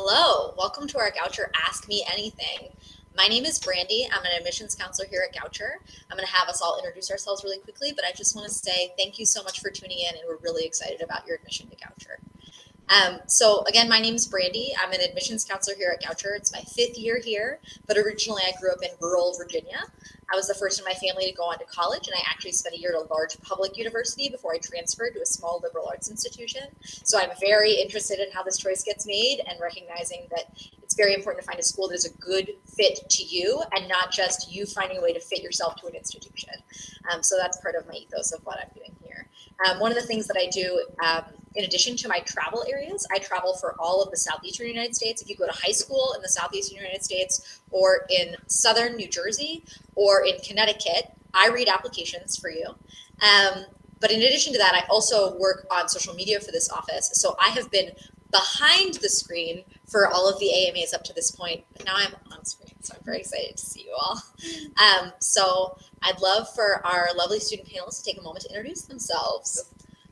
Hello, welcome to our Goucher Ask Me Anything. My name is Brandy. I'm an admissions counselor here at Goucher. I'm going to have us all introduce ourselves really quickly, but I just want to say thank you so much for tuning in, and we're really excited about your admission to Goucher. So again, my name is Brandy. I'm an admissions counselor here at Goucher. It's my 5th year here, but originally I grew up in rural Virginia. I was the first in my family to go on to college, and I actually spent a year at a large public university before I transferred to a small liberal arts institution. So I'm very interested in how this choice gets made and recognizing that it's very important to find a school that is a good fit to you and not just you finding a way to fit yourself to an institution. So that's part of my ethos of what I'm doing here. One of the things that I do, in addition to my travel areas, I travel for all of the southeastern United States. If you go to high school in the southeastern United States or in southern New Jersey or in Connecticut, I read applications for you. But in addition to that, I also work on social media for this office. So I have been behind the screen for all of the AMAs up to this point, but now I'm on screen, so I'm very excited to see you all. So I'd love for our lovely student panelists to take a moment to introduce themselves.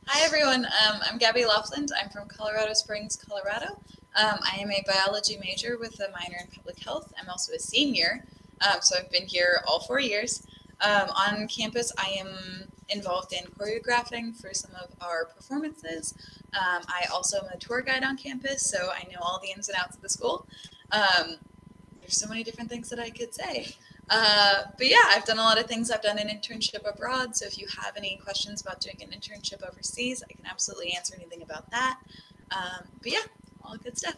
Hi, everyone. I'm Gabby Laughlin. I'm from Colorado Springs, Colorado. I am a biology major with a minor in public health. I'm also a senior, so I've been here all 4 years. On campus, I am involved in choreographing for some of our performances. I also am a tour guide on campus, so I know all the ins and outs of the school. There's so many different things that I could say. But yeah, I've done a lot of things. I've done an internship abroad, so if you have any questions about doing an internship overseas, I can absolutely answer anything about that. But yeah, all good stuff.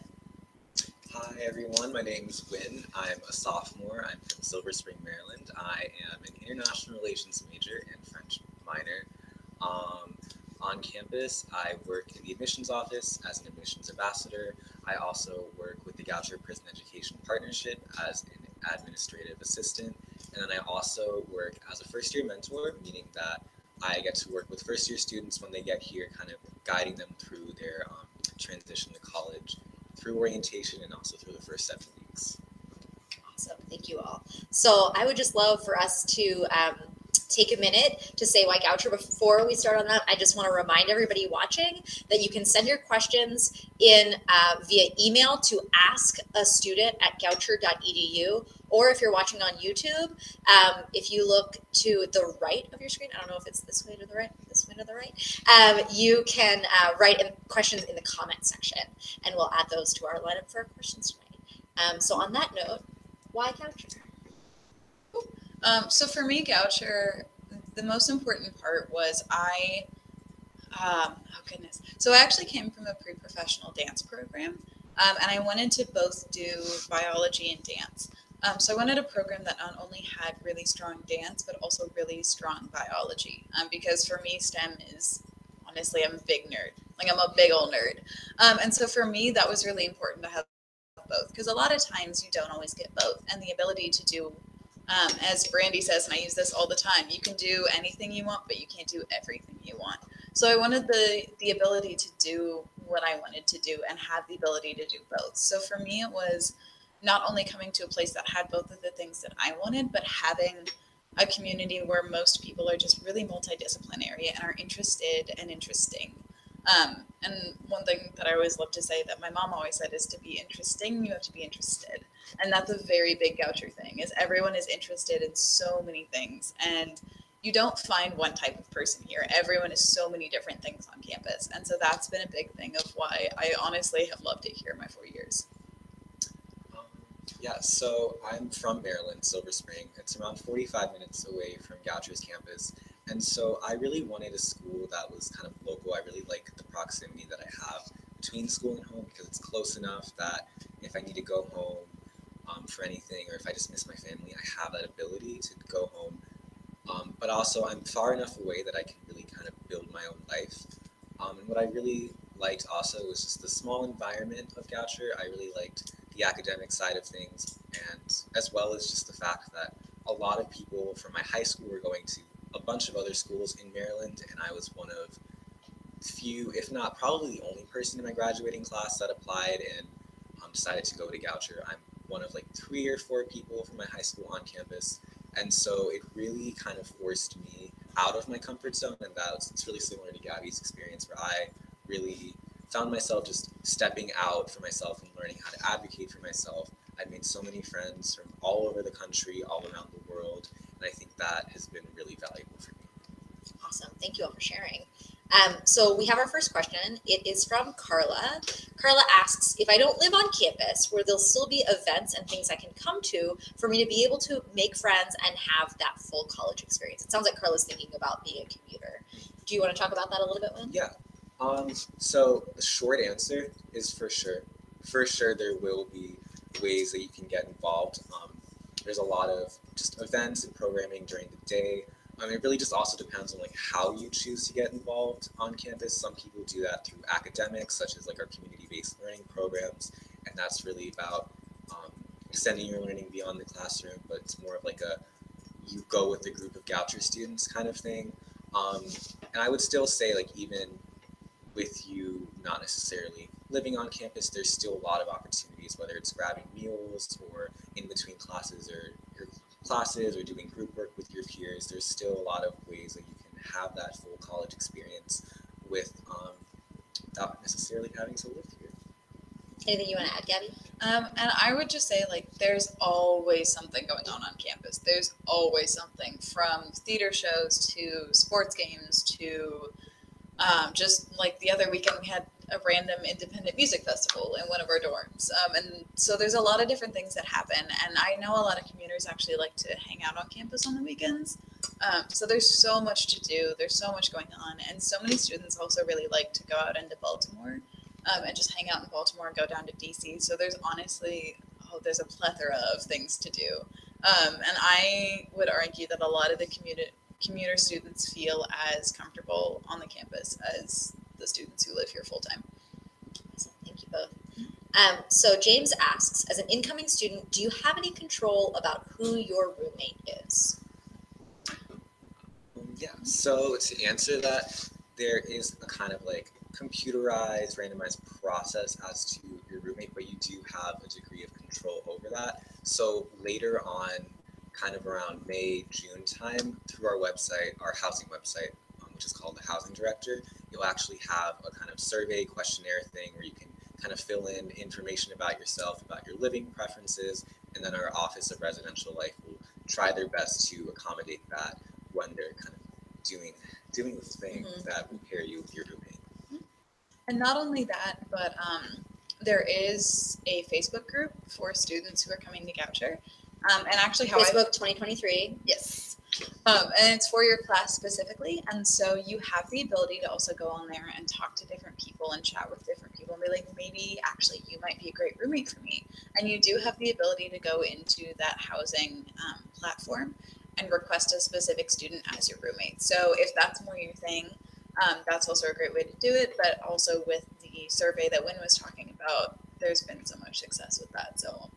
Hi everyone, my name is Wynn. I'm a sophomore. I'm from Silver Spring, Maryland. I am an international relations major and French minor. On campus, I work in the admissions office as an admissions ambassador. I also work with the Goucher Prison Education Partnership as an administrative assistant. And then I also work as a first-year mentor, meaning that I get to work with first-year students when they get here, kind of guiding them through their transition to college, through orientation, and also through the first 7 weeks. Awesome, thank you all. So I would just love for us to take a minute to say why Goucher. Before we start on that, I just want to remind everybody watching that you can send your questions in via email to askastudent@goucher.edu, or if you're watching on YouTube, if you look to the right of your screen, I don't know if it's this way to the right, this way to the right, you can write questions in the comment section, and we'll add those to our lineup for our questions tonight. So on that note, why Goucher? So for me, Goucher, the most important part was oh goodness. So I actually came from a pre-professional dance program, and I wanted to both do biology and dance. So I wanted a program that not only had really strong dance, but also really strong biology, because for me, STEM is, honestly, I'm a big nerd. Like, I'm a big old nerd. And so for me, that was really important to have both, because a lot of times you don't always get both, and the ability to do, as Brandy says, and I use this all the time, you can do anything you want, but you can't do everything you want. So I wanted the ability to do what I wanted to do and have the ability to do both. So for me, it was not only coming to a place that had both of the things that I wanted, but having a community where most people are just really multidisciplinary and are interested and interesting. And one thing that I always love to say that my mom always said is, to be interesting, you have to be interested. And that's a very big Goucher thing, is everyone is interested in so many things. And you don't find one type of person here. Everyone is so many different things on campus. And so that's been a big thing of why I honestly have loved it here my 4 years. Yeah, so I'm from Maryland, Silver Spring. It's around 45 minutes away from Goucher's campus. And so I really wanted a school that was kind of local. I really like the proximity that I have between school and home, because it's close enough that if I need to go home for anything, or if I just miss my family, I have that ability to go home. But also I'm far enough away that I can really kind of build my own life. And what I really liked also was just the small environment of Goucher. I really liked the academic side of things, and as well as just the fact that a lot of people from my high school were going to a bunch of other schools in Maryland, and I was one of few, if not probably the only person in my graduating class that applied and decided to go to Goucher. I'm one of like 3 or 4 people from my high school on campus, and so it really kind of forced me out of my comfort zone, and it's really similar to Gabby's experience, where I really found myself just stepping out for myself and learning how to advocate for myself. I've made so many friends from all over the country, all around the world, and I think that has been really valuable for me. Awesome. Thank you all for sharing. So we have our first question. It is from Carla. Carla asks, if I don't live on campus, will there still be events and things I can come to for me to be able to make friends and have that full college experience? It sounds like Carla's thinking about being a commuter. Do you want to talk about that a little bit, Lynn? Yeah. So the short answer is for sure. For sure, there will be ways that you can get involved. There's a lot of just events and programming during the day. It really just also depends on like how you choose to get involved on campus. Some people do that through academics, such as like our community-based learning programs, and that's really about extending your learning beyond the classroom, but it's more of like a you go with a group of Goucher students kind of thing. And I would still say, like, even with you not necessarily living on campus, there's still a lot of opportunities, whether it's grabbing meals or in between classes or your classes or doing group work with your peers. There's still a lot of ways that you can have that full college experience without necessarily having to live here. Anything you want to add, Gabby? And I would just say, like, there's always something going on campus. There's always something, from theater shows to sports games to just like the other weekend we had a random independent music festival in one of our dorms. And so there's a lot of different things that happen. And I know a lot of commuters actually like to hang out on campus on the weekends. So there's so much to do. There's so much going on. And so many students also really like to go out into Baltimore and just hang out in Baltimore and go down to DC. So there's honestly, there's a plethora of things to do. And I would argue that a lot of the commuter students feel as comfortable on the campus as the students who live here full time. Awesome. Thank you both. So James asks, as an incoming student, do you have any control about who your roommate is? Yeah, so to answer that, there is a kind of like computerized, randomized process as to your roommate, but you do have a degree of control over that. So later on, kind of around May, June time, through our website, our housing website, which is called the Housing Director, you'll actually have a kind of survey questionnaire thing where you can kind of fill in information about yourself, about your living preferences, and then our Office of Residential Life will try their best to accommodate that when they're kind of doing the thing that will pair you with your roommate. And not only that, but there is a Facebook group for students who are coming to Goucher. And actually Facebook 2023. Yes. And it's for your class specifically. And so you have the ability to also go on there and talk to different people and chat with different people and be like, maybe actually you might be a great roommate for me. And you do have the ability to go into that housing platform and request a specific student as your roommate. So if that's more your thing, that's also a great way to do it. But also with the survey that Wynn was talking about, there's been so much success with that. So.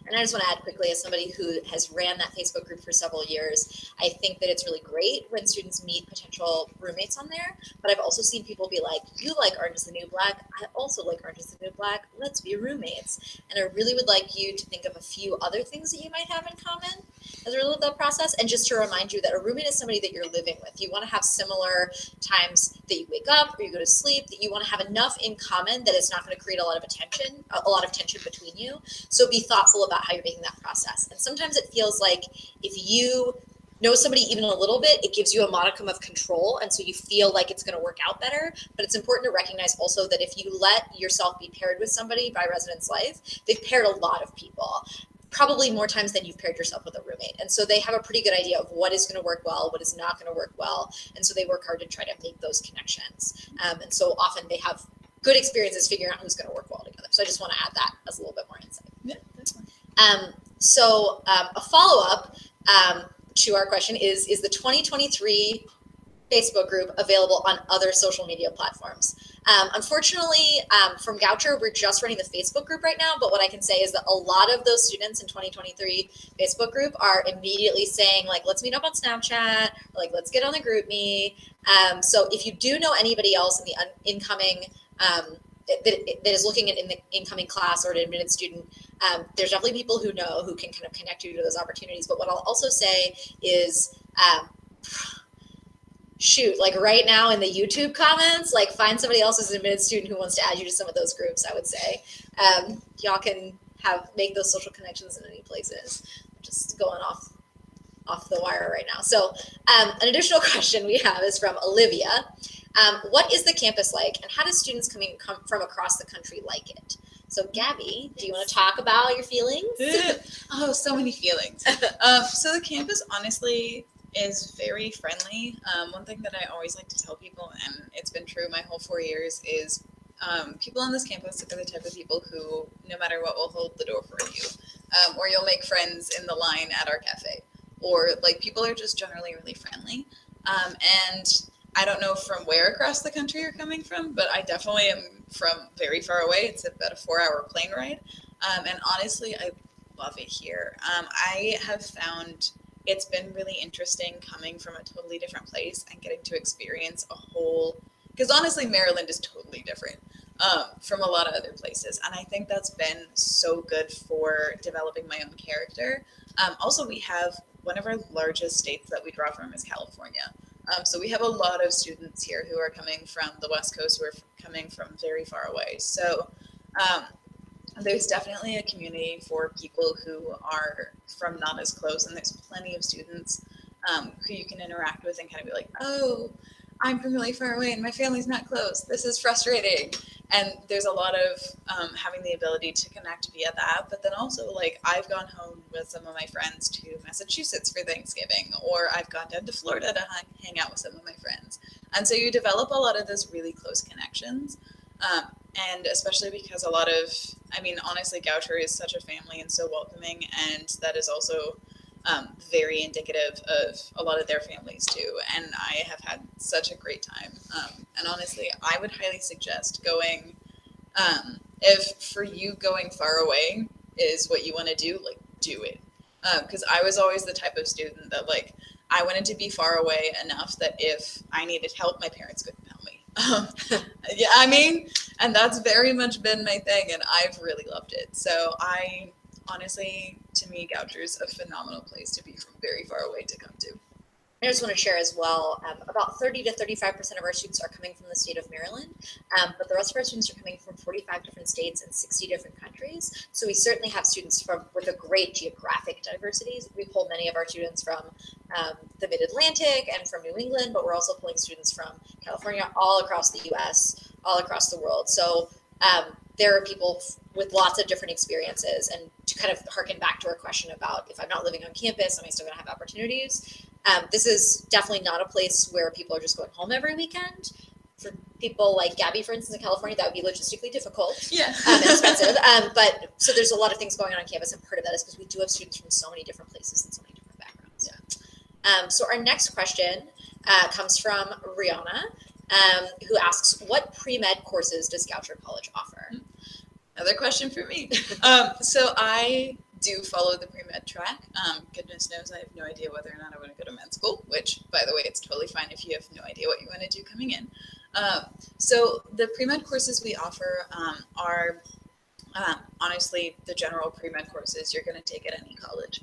And I just want to add quickly, as somebody who has ran that Facebook group for several years, I think that it's really great when students meet potential roommates on there. But I've also seen people be like, you like Orange is the New Black. I also like Orange is the New Black. Let's be roommates. And I really would like you to think of a few other things that you might have in common as a result of that process. And just to remind you that a roommate is somebody that you're living with. You want to have similar times that you wake up or you go to sleep, that you want to have enough in common that it's not going to create a lot of tension between you. So be thoughtful about how you're making that process. And sometimes it feels like if you know somebody even a little bit, it gives you a modicum of control. And so you feel like it's going to work out better. But it's important to recognize also that if you let yourself be paired with somebody by Residence Life, they've paired a lot of people, probably more times than you've paired yourself with a roommate. And so they have a pretty good idea of what is going to work well, what is not going to work well. And so they work hard to try to make those connections. And so often they have good experiences figuring out who's going to work well together. So I just want to add that as a little bit more insight. Yeah, definitely. So a follow-up to our question is the 2023 Facebook group available on other social media platforms? Unfortunately, from Goucher, we're just running the Facebook group right now, but what I can say is that a lot of those students in 2023 Facebook group are immediately saying, like, let's meet up on Snapchat, or like, let's get on the group me. So if you do know anybody else in the incoming that is looking in the incoming class or an admitted student, there's definitely people who know who can kind of connect you to those opportunities. But what I'll also say is shoot, like right now in the YouTube comments, like find somebody else as an admitted student who wants to add you to some of those groups, I would say. Y'all can make those social connections in any places. Just going off the wire right now. So an additional question we have is from Olivia. What is the campus like, and how do students come from across the country like it? So Gabby, do you want to talk about your feelings? Oh, so many feelings. So the campus honestly is very friendly. One thing that I always like to tell people, and it's been true my whole 4 years, is people on this campus are the type of people who, no matter what, will hold the door for you. Or you'll make friends in the line at our cafe. Or like people are just generally really friendly. And I don't know from where across the country you're coming from, but I definitely am from very far away. It's about a 4-hour plane ride. And honestly, I love it here. I have found it's been really interesting coming from a totally different place and getting to experience a whole, because honestly, Maryland is totally different from a lot of other places. And I think that's been so good for developing my own character. Also, we have one of our largest states that we draw from is California. So we have a lot of students here who are coming from the West Coast, who are coming from very far away. So there's definitely a community for people who are from not as close, and there's plenty of students who you can interact with and kind of be like, oh, I'm from really far away and my family's not close. This is frustrating. And there's a lot of having the ability to connect via that. But then also, like, I've gone home with some of my friends to Massachusetts for Thanksgiving, or I've gone down to Florida to hang out with some of my friends. And so you develop a lot of those really close connections. And especially because a lot of, I mean, honestly, Goucher is such a family and so welcoming. And that is also very indicative of a lot of their families too. And I have had such a great time. And honestly, I would highly suggest going, if for you going far away is what you want to do, like, do it. Because I was always the type of student that, like, I wanted to be far away enough that if I needed help, my parents couldn't help me. Yeah, I mean, and that's very much been my thing, and I've really loved it. So honestly, to me, Goucher is a phenomenal place to be from very far away to come to. I just want to share as well, about 30 to 35% of our students are coming from the state of Maryland, but the rest of our students are coming from 45 different states and 60 different countries. So we certainly have students with a great geographic diversity. We pull many of our students from the Mid-Atlantic and from New England, but we're also pulling students from California, all across the US, all across the world. So there are people with lots of different experiences. And to kind of harken back to our question about if I'm not living on campus, am I still going to have opportunities? This is definitely not a place where people are just going home every weekend. For people like Gabby, for instance, in California, that would be logistically difficult. Yeah. And expensive. But so there's a lot of things going on campus, and part of that is because we do have students from so many different places and so many different backgrounds. Yeah. So our next question comes from Rianna, who asks, what pre-med courses does Goucher College offer? Another question for me. So I do follow the pre-med track. Goodness knows I have no idea whether or not I want to go to med school, which, by the way, it's totally fine if you have no idea what you want to do coming in. So the pre-med courses we offer are honestly the general pre-med courses you're going to take at any college.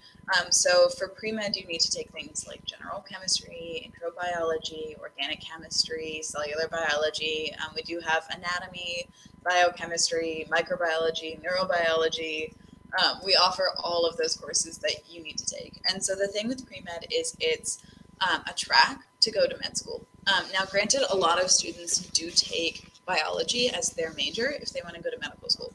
So for pre-med, you need to take things like general chemistry, microbiology, organic chemistry, cellular biology. We do have anatomy, biochemistry, microbiology, neurobiology. We offer all of those courses that you need to take. And so the thing with pre-med is it's a track to go to med school. Now, granted, a lot of students do take biology as their major if they want to go to medical school.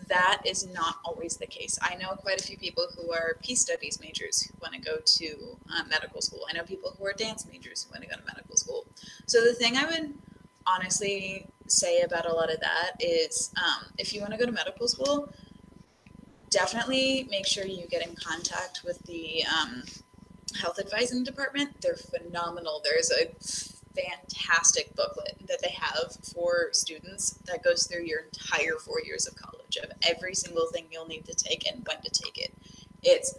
That is not always the case. I know quite a few people who are peace studies majors who want to go to medical school. I know people who are dance majors who want to go to medical school. So the thing I would honestly say about a lot of that is if you want to go to medical school, definitely make sure you get in contact with the health advising department. They're phenomenal. There's a fantastic booklet that they have for students that goes through your entire 4 years of college of every single thing you'll need to take and when to take it. It's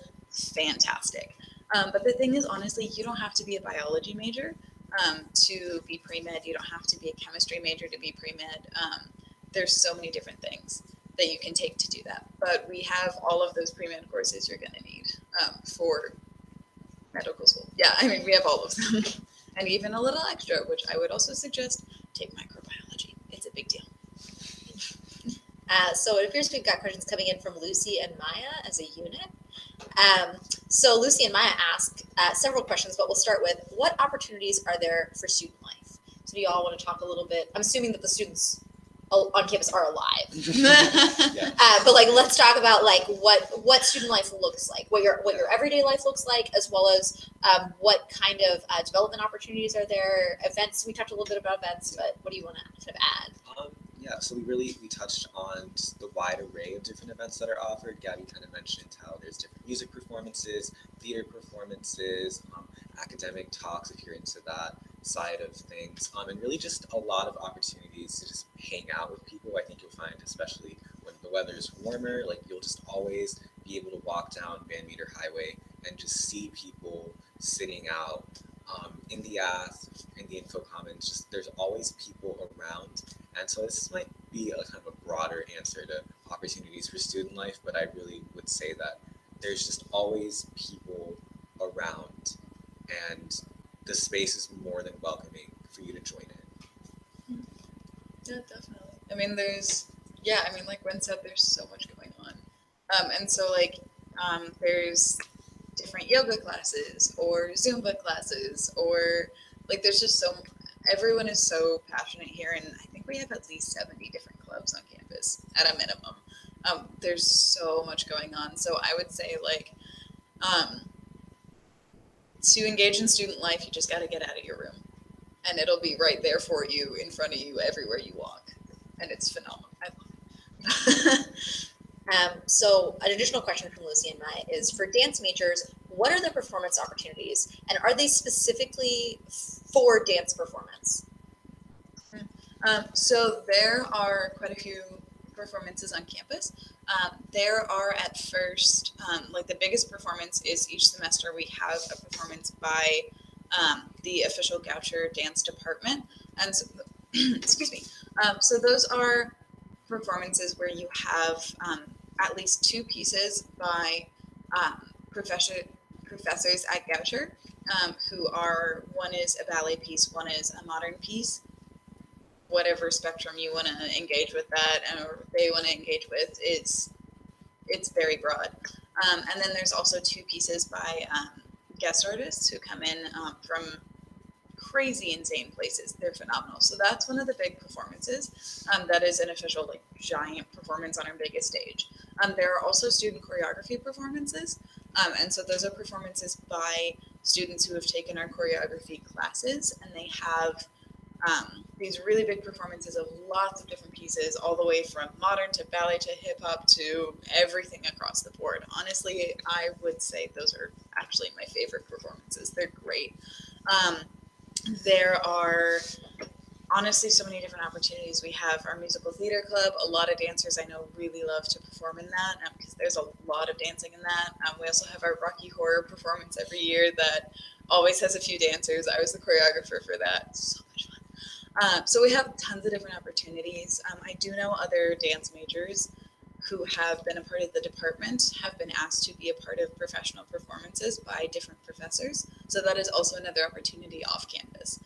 fantastic. But the thing is, honestly, you don't have to be a biology major to be pre-med. You don't have to be a chemistry major to be pre-med. There's so many different things that you can take to do that. But we have all of those pre-med courses you're going to need for medical school. Yeah, I mean, we have all of them. and even a little extra, which I would also suggest, take microbiology. It's a big deal. So it appears we've got questions coming in from Lucy and Maia as a unit. So Lucy and Maia ask several questions, but we'll start with, what opportunities are there for student life? So do you all want to talk a little bit? I'm assuming that the students on campus are alive. Yeah. But like, let's talk about like what student life looks like, what your everyday life looks like, as well as what kind of development opportunities are there, events. We talked a little bit about events, but what do you want to kind of add? Yeah, so we touched on just the wide array of different events that are offered. Gabby kind of mentioned how there's different music performances, theater performances, academic talks if you're into that side of things, and really just a lot of opportunities to just hang out with people. I think you'll find, especially when the weather's warmer, like you'll just always be able to walk down Van Meter Highway and just see people sitting out in the ath, in the info commons. Just there's always people around. And so this might be a kind of a broader answer to opportunities for student life, but I really would say that there's just always people around, and the space is more than welcoming for you to join in. Yeah, definitely. I mean, like Gwen said, there's so much going on. And so there's different yoga classes or Zumba classes, or like there's just everyone is so passionate here, and I think we have at least 70 different clubs on campus at a minimum. There's so much going on. So I would say to engage in student life, you just got to get out of your room, and it'll be right there for you, in front of you, everywhere you walk, and it's phenomenal. I love it. So an additional question from Lucy and Maia is, for dance majors, what are the performance opportunities, and are they specifically for dance performance? So there are quite a few performances on campus. There are at first, the biggest performance is each semester we have a performance by the official Goucher dance department. And so, excuse me. So those are performances where you have at least two pieces by professors at Goucher, who are, one is a ballet piece, one is a modern piece. Whatever spectrum you want to engage with that, or they want to engage with, it's very broad. And then there's also two pieces by guest artists who come in from crazy insane places. They're phenomenal. So that's one of the big performances. That is an official giant performance on our biggest stage. There are also student choreography performances. And so those are performances by students who have taken our choreography classes, and they have these really big performances of lots of different pieces, all the way from modern to ballet to hip hop to everything across the board. Honestly, I would say those are actually my favorite performances. They're great. There are honestly so many different opportunities. We have our musical theater club. A lot of dancers I know really love to perform in that because there's a lot of dancing in that. We also have our Rocky Horror performance every year that always has a few dancers. I was the choreographer for that. So much fun. So we have tons of different opportunities. I do know other dance majors who have been a part of the department have been asked to be a part of professional performances by different professors. So that is also another opportunity off campus.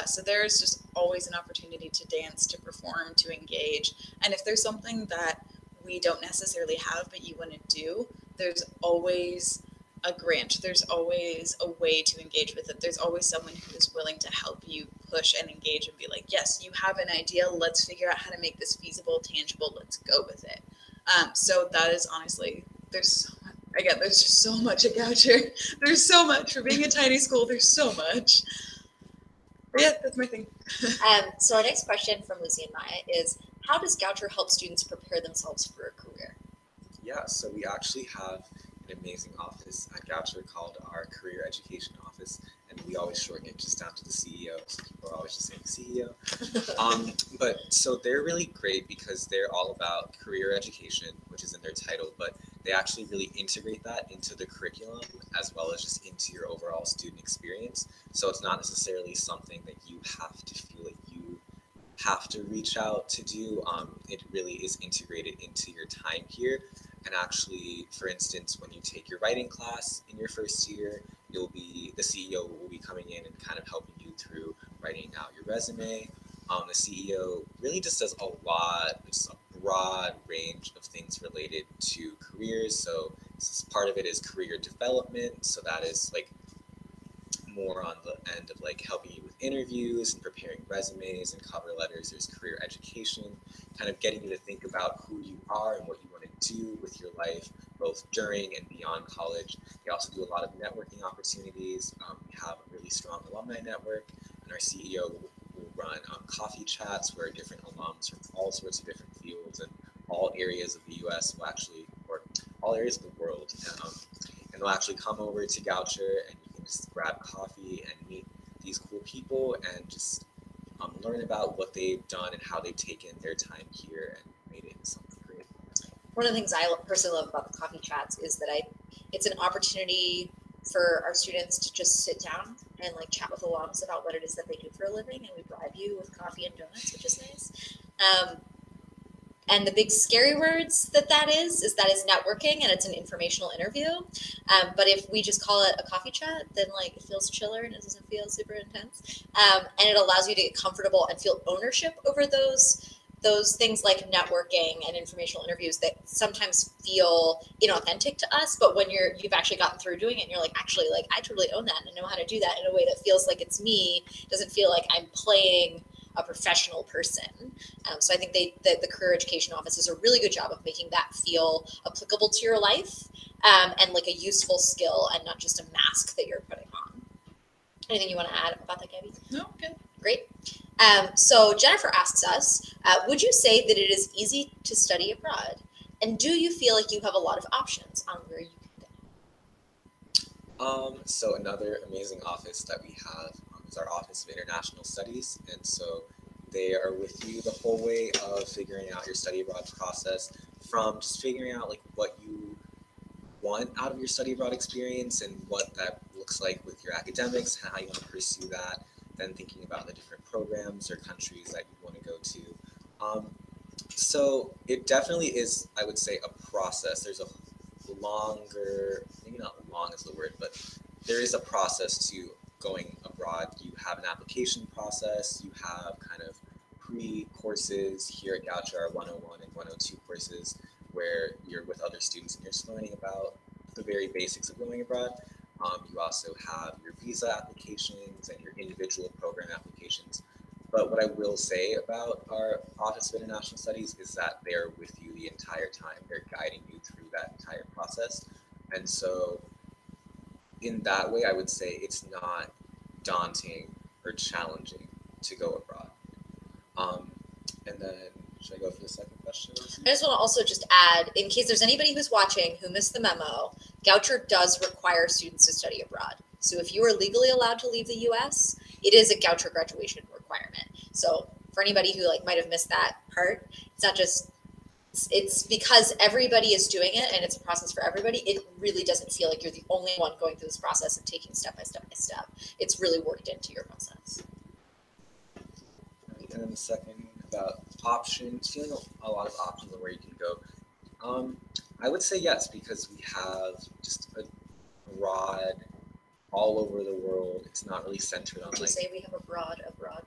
So there's just always an opportunity to dance, to perform, to engage. And if there's something that we don't necessarily have but you want to do, there's always a grant. There's always a way to engage with it. There's always someone who is willing to help you push and engage and be like, yes, you have an idea. Let's figure out how to make this feasible, tangible. Let's go with it. So that is honestly, there's just so much at Goucher. There's so much. For being a tiny school, there's so much. But yeah, that's my thing. So our next question from Lucy and Maia is, how does Goucher help students prepare themselves for a career? Yeah, so we actually have an amazing office at Goucher called our Career Education Office, and we always shorten it just down to the CEO, so people are always just saying CEO. But so they're really great because they're all about career education, which is in their title, but they actually really integrate that into the curriculum as well as just into your overall student experience. So it's not necessarily something that you have to feel like you have to reach out to do. It really is integrated into your time here. And actually, for instance, when you take your writing class in your first year, the CEO will be coming in and kind of helping you you through writing out your resume. The CEO really just does a lot, just a broad range of things related to careers. So part of it is career development. So that is like more on the end of like helping you with interviews and preparing resumes and cover letters. There's career education, kind of getting you to think about who you are and what you want to do with your life, both during and beyond college. We also do a lot of networking opportunities. We have a really strong alumni network, and our CEO will run coffee chats where different alums from all sorts of different fields and all areas of the U.S. will actually, or all areas of the world, and they'll actually come over to Goucher, and you can just grab coffee and meet these cool people and just learn about what they've done and how they've taken their time here and made it into something great. One of the things I personally love about the coffee chats is that it's an opportunity for our students to just sit down and like chat with alums about what it is that they do for a living, and we bribe you with coffee and donuts, which is nice. And the big scary words that is networking, and it's an informational interview. But if we just call it a coffee chat, then like it feels chiller and it doesn't feel super intense. And it allows you to get comfortable and feel ownership over those things like networking and informational interviews that sometimes feel inauthentic to us. But when you've actually gotten through doing it and you're like, actually, like I totally own that and know how to do that in a way that feels like it's me, doesn't feel like I'm playing a professional person. So I think the career education office does a really good job of making that feel applicable to your life, and like a useful skill and not just a mask that you're putting on. Anything you want to add about that, Gabby? No, good. Great. So Jennifer asks us, would you say that it is easy to study abroad? And do you feel like you have a lot of options on where you can go? So another amazing office that we have is our Office of International Studies. And so they are with you the whole way of figuring out your study abroad process, from just figuring out like what you want out of your study abroad experience and what that looks like with your academics, how you want to pursue that, then thinking about the different programs or countries that you want to go to. So it definitely is, I would say, a process. There's a longer, maybe not long is the word, but there is a process to going abroad. You have an application process, you have kind of pre-courses here at Goucher, our 101 and 102 courses, where you're with other students and you're just learning about the very basics of going abroad. You also have your visa applications and your individual program applications. But what I will say about our Office of International Studies is that they're with you the entire time. They're guiding you through that entire process. And so in that way, I would say it's not daunting or challenging to go abroad. And then, should I go for the second question? I just want to also just add, in case there's anybody who's watching who missed the memo, Goucher does require students to study abroad. So if you are legally allowed to leave the U.S., it is a Goucher graduation requirement. So for anybody who like might have missed that part, it's not just, it's because everybody is doing it and it's a process for everybody. It really doesn't feel like you're the only one going through this process and taking step by step by step. It's really worked into your process. And then the second about options, feeling a lot of options on where you can go. I would say yes, because we have just a broad, all over the world. It's not really centered on. Did you say we have a broad program?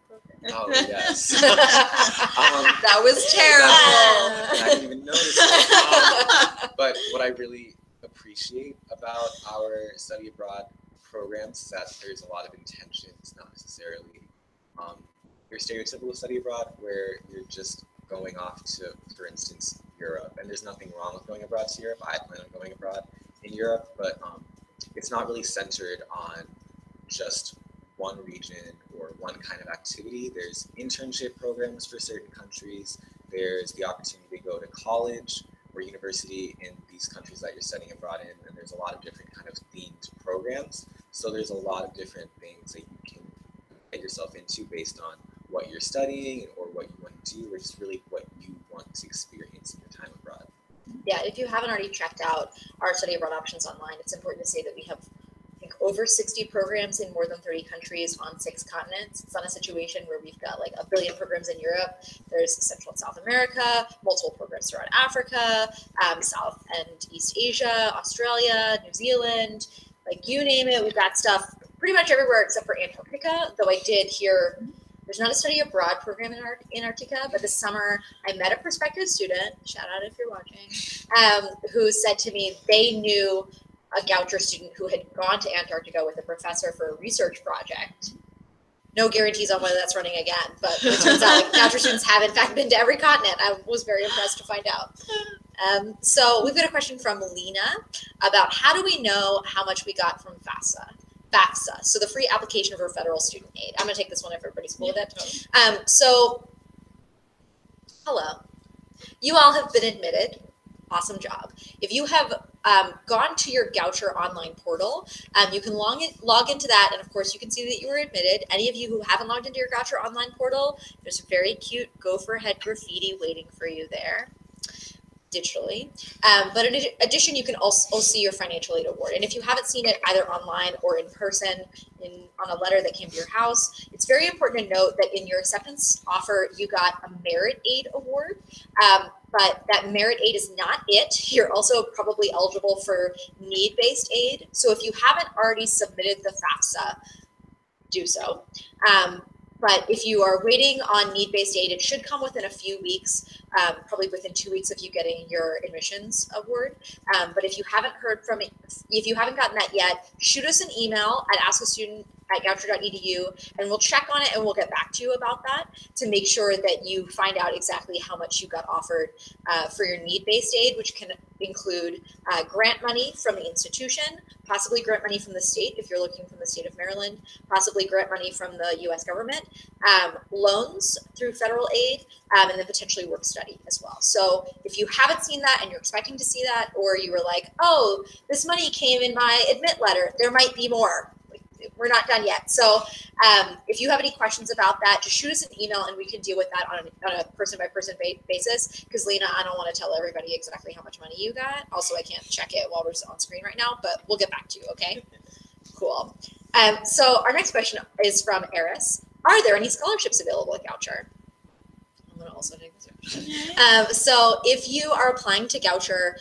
Oh yes. That was terrible. I didn't even notice that. But what I really appreciate about our study abroad programs is that there's a lot of intention. It's not necessarily your stereotypical study abroad where you're just going off to, for instance, Europe. And there's nothing wrong with going abroad to Europe. I plan on going abroad in Europe, but it's not really centered on just one region or one kind of activity. There's internship programs for certain countries. There's the opportunity to go to college or university in these countries that you're studying abroad in. And there's a lot of different kind of themed programs. So there's a lot of different things that you can get yourself into based on what you're studying or what you want to do, or just really what you want to experience in your time abroad. Yeah, if you haven't already checked out our study abroad options online, it's important to say that we have, I think, over 60 programs in more than 30 countries on 6 continents. It's not a situation where we've got like a billion programs in Europe. There's Central and South America, multiple programs throughout Africa, South and East Asia, Australia, New Zealand, like you name it, we've got stuff pretty much everywhere except for Antarctica, though I did hear there's not a study abroad program in Antarctica, but this summer I met a prospective student, shout out if you're watching, who said to me they knew a Goucher student who had gone to Antarctica with a professor for a research project. No guarantees on whether that's running again, but it turns out like Goucher students have in fact been to every continent. I was very impressed to find out. So we've got a question from Lena about how do we know how much we got from FAFSA? So the free application for federal student aid. I'm going to take this one if everybody's cool with it. So, hello. You all have been admitted. Awesome job. If you have gone to your Goucher online portal, you can log into that, and of course you can see that you were admitted. Any of you who haven't logged into your Goucher online portal, there's a very cute gopher head graffiti waiting for you there digitally. But in addition, you can also see your financial aid award. And if you haven't seen it either online or in person on a letter that came to your house, it's very important to note that in your acceptance offer, you got a merit aid award. But that merit aid is not it. You're also probably eligible for need-based aid. So if you haven't already submitted the FAFSA, do so. But if you are waiting on need-based aid, it should come within a few weeks, probably within 2 weeks of you getting your admissions award. But if you haven't heard from it, if you haven't gotten that yet, shoot us an email at askastudent@goucher.edu, and we'll check on it and we'll get back to you about that to make sure that you find out exactly how much you got offered for your need-based aid, which can include grant money from the institution, possibly grant money from the state if you're looking from the state of Maryland, possibly grant money from the U.S. government, loans through federal aid, and then potentially work study as well. So if you haven't seen that and you're expecting to see that, or you were like, oh, this money came in my admit letter, there might be more. We're not done yet. So if you have any questions about that, just shoot us an email and we can deal with that on a person-by-person basis. Because Lena, I don't want to tell everybody exactly how much money you got. Also, I can't check it while we're on screen right now, but we'll get back to you, okay? Cool. So our next question is from Eris. Are there any scholarships available at Goucher? I'm going to also take this question. So if you are applying to Goucher,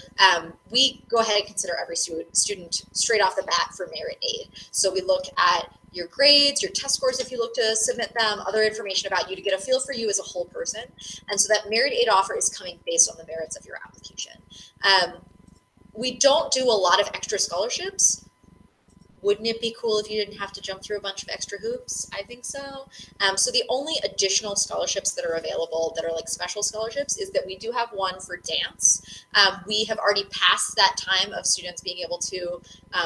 we go ahead and consider every student straight off the bat for merit aid. So we look at your grades, your test scores if you look to submit them, other information about you to get a feel for you as a whole person. And so that merit aid offer is coming based on the merits of your application. We don't do a lot of extra scholarships. Wouldn't it be cool if you didn't have to jump through a bunch of extra hoops? I think so. So the only additional scholarships that are available that are like special scholarships is that we do have one for dance. We have already passed that time of students being able to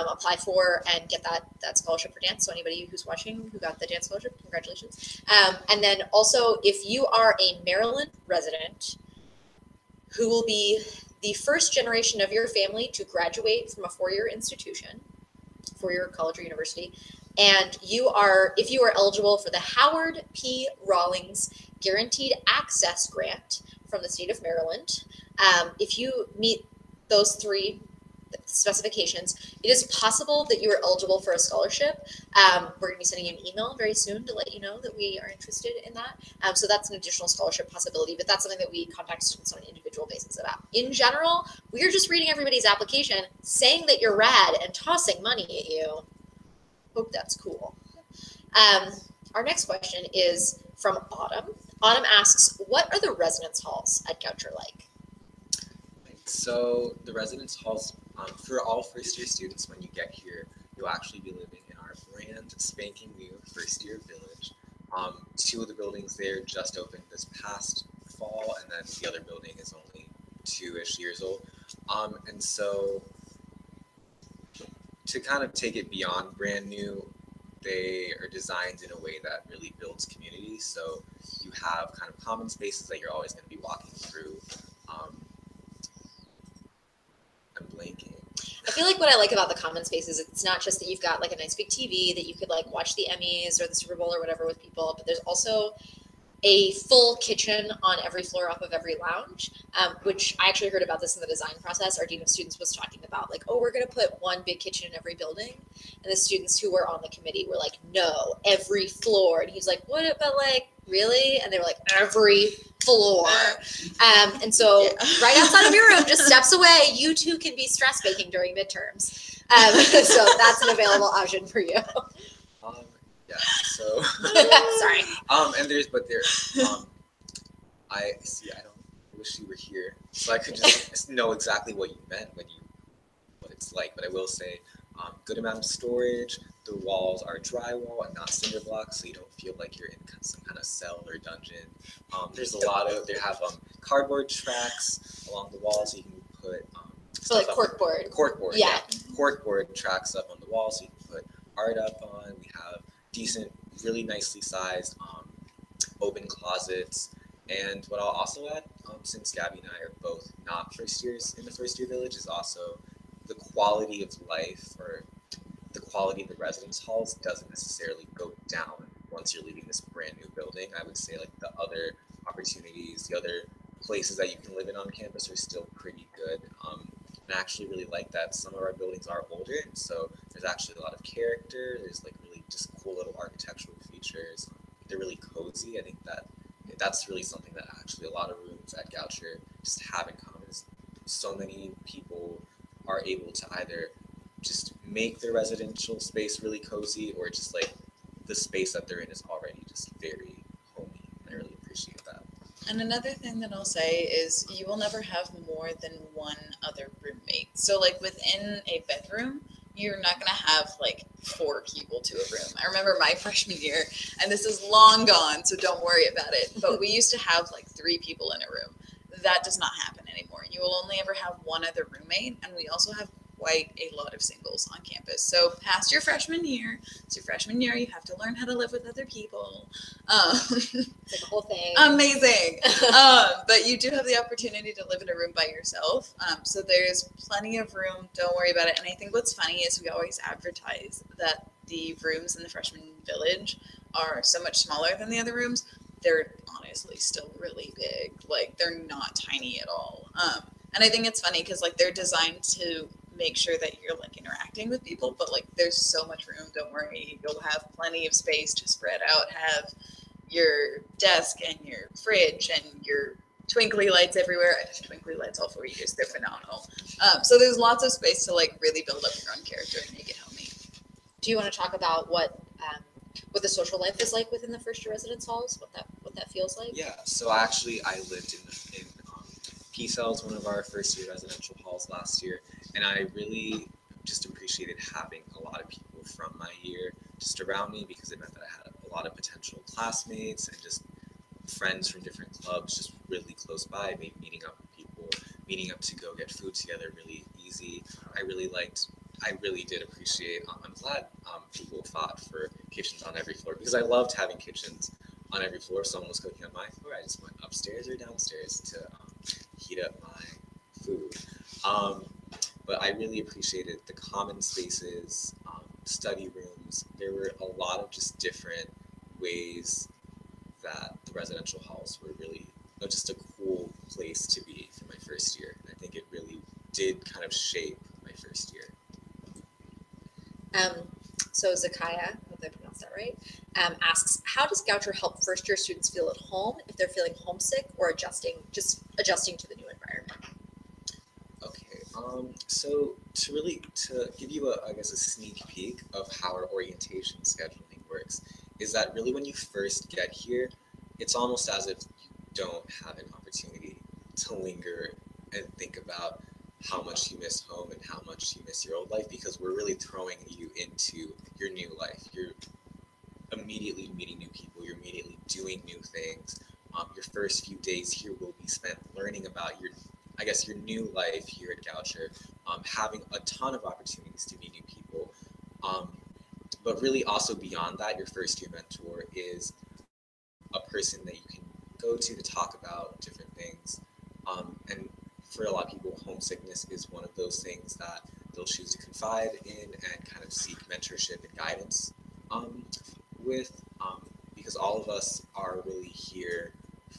apply for and get that scholarship for dance. So anybody who's watching who got the dance scholarship, congratulations. And then also if you are a Maryland resident who will be the first generation of your family to graduate from a four-year institution, four-year college or university, and if you are eligible for the Howard P. Rawlings Guaranteed Access Grant from the state of Maryland, if you meet those three specifications, it is possible that you are eligible for a scholarship. We're going to be sending you an email very soon to let you know that we are interested in that. So that's an additional scholarship possibility, but that's something that we contact students on an individual basis about. In general, we are just reading everybody's application, saying that you're rad, and tossing money at you. Hope that's cool. Our next question is from Autumn. Autumn asks, what are the residence halls at Goucher like? So the residence halls, for all first-year students, when you get here, you'll actually be living in our brand spanking new first-year village. Two of the buildings there just opened this past fall, and then the other building is only 2-ish years old. And so to kind of take it beyond brand new, they are designed in a way that really builds community. So you have kind of common spaces that you're always going to be walking through. I'm blanking. I feel like what I like about the common space is it's not just that you've got like a nice big TV that you could like watch the Emmys or the Super Bowl or whatever with people, but there's also a full kitchen on every floor off of every lounge, which I actually heard about this in the design process. Our dean of students was talking about like, oh, we're going to put one big kitchen in every building. And the students who were on the committee were like, no, every floor. And he's like, what about like, really? And they were like, every floor. And so right outside of your room, just steps away, you too can be stress baking during midterms. So that's an available option for you. Yeah. So. Sorry. And I see. I don't wish you were here, so I could just know exactly what you meant what it's like. But I will say, good amount of storage. The walls are drywall and not cinder blocks, so you don't feel like you're in some kind of cell or dungeon. They have cardboard tracks along the walls, so you can put So like corkboard. Corkboard, Yeah. Corkboard tracks up on the wall, so you can put art up on. We have decent, really nicely sized open closets. And what I'll also add, since Gabby and I are both not first years in the first year village, is also the quality of life or the quality of the residence halls doesn't necessarily go down once you're leaving this brand new building. I would say like the other opportunities, the other places that you can live in on campus are still pretty good. And I actually really like that some of our buildings are older, and so there's actually a lot of character. There's like really just cool little architectural features. They're really cozy. I think that's really something that actually a lot of rooms at Goucher just have in common. Is so many people are able to either just make their residential space really cozy, or just like the space that they're in is already just very homey. And I really appreciate that. And another thing that I'll say is you will never have more than one other roommate. So like within a bedroom, you're not going to have like 4 people to a room. I remember my freshman year, and this is long gone, so don't worry about it, but we used to have like 3 people in a room. That does not happen anymore. You will only ever have one other roommate, and we also have quite a lot of singles on campus. So past your freshman year, you have to learn how to live with other people. It's like a whole thing. Amazing. But you do have the opportunity to live in a room by yourself. So there's plenty of room. Don't worry about it. And I think what's funny is we always advertise that the rooms in the freshman village are so much smaller than the other rooms. They're honestly still really big. Like they're not tiny at all. And I think it's funny because like they're designed to make sure that you're like interacting with people, but like there's so much room. Don't worry, you'll have plenty of space to spread out, have your desk and your fridge and your twinkly lights everywhere. I have twinkly lights all 4 years. They're phenomenal. So there's lots of space to like really build up your own character and make it homey. Do you want to talk about what the social life is like within the first year residence halls? What that feels like? Yeah. So actually, I lived in P Cells, one of our first year residential halls last year, and I really just appreciated having a lot of people from my year just around me, because it meant that I had a lot of potential classmates and just friends from different clubs just really close by. Maybe meeting up with people, meeting up to go get food together really easy. I really did appreciate. I'm glad people fought for kitchens on every floor, because I loved having kitchens on every floor. If someone was cooking on my floor, I just went upstairs or downstairs to heat up my food. But I really appreciated the common spaces, study rooms. There were a lot of just different ways that the residential halls were really just a cool place to be for my first year. And I think it really did kind of shape my first year. So Zakiah, I hope I pronounced that right, asks, how does Goucher help first year students feel at home if they're feeling homesick or adjusting to the new environment? Okay, so to give you a sneak peek of how our orientation scheduling works, is that really when you first get here, it's almost as if you don't have an opportunity to linger and think about how much you miss home and how much you miss your old life, because we're really throwing you into your new life. You're immediately meeting new people. You're immediately doing new things. Your first few days here will be spent learning about your new life here at Goucher, having a ton of opportunities to meet new people. But really also beyond that, your first year mentor is a person that you can go to talk about different things. And for a lot of people, homesickness is one of those things that they'll choose to confide in and kind of seek mentorship and guidance with, because all of us are really here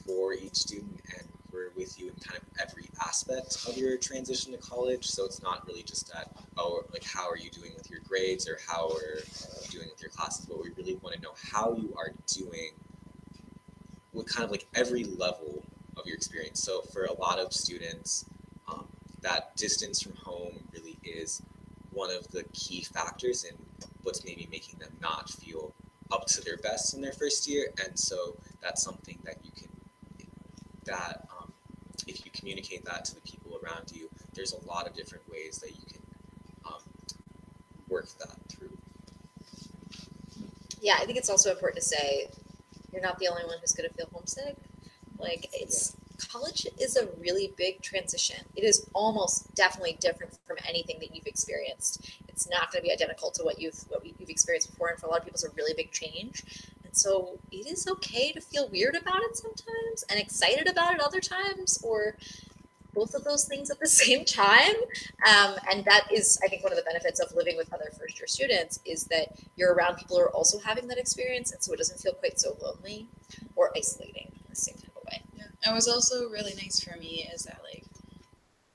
for each student, and we're with you in kind of every aspect of your transition to college. So it's not really just that, how are you doing with your grades, or how are you doing with your classes, but we really want to know how you are doing with kind of like every level of your experience. So for a lot of students, that distance from home really is one of the key factors in what's maybe making them not feel up to their best in their first year, and so that's something that you can, if you communicate that to the people around you, there's a lot of different ways that you can work that through. Yeah, I think it's also important to say you're not the only one who's going to feel homesick. Like, college is a really big transition. It is almost definitely different from anything that you've experienced. It's not going to be identical to what you've experienced before, and for a lot of people, it's a really big change. And so it is okay to feel weird about it sometimes and excited about it other times, or both of those things at the same time. And that is, I think, one of the benefits of living with other first-year students is that you're around people who are also having that experience, and so it doesn't feel quite so lonely or isolating in the same type of way. Yeah. And what's also really nice for me is that, like,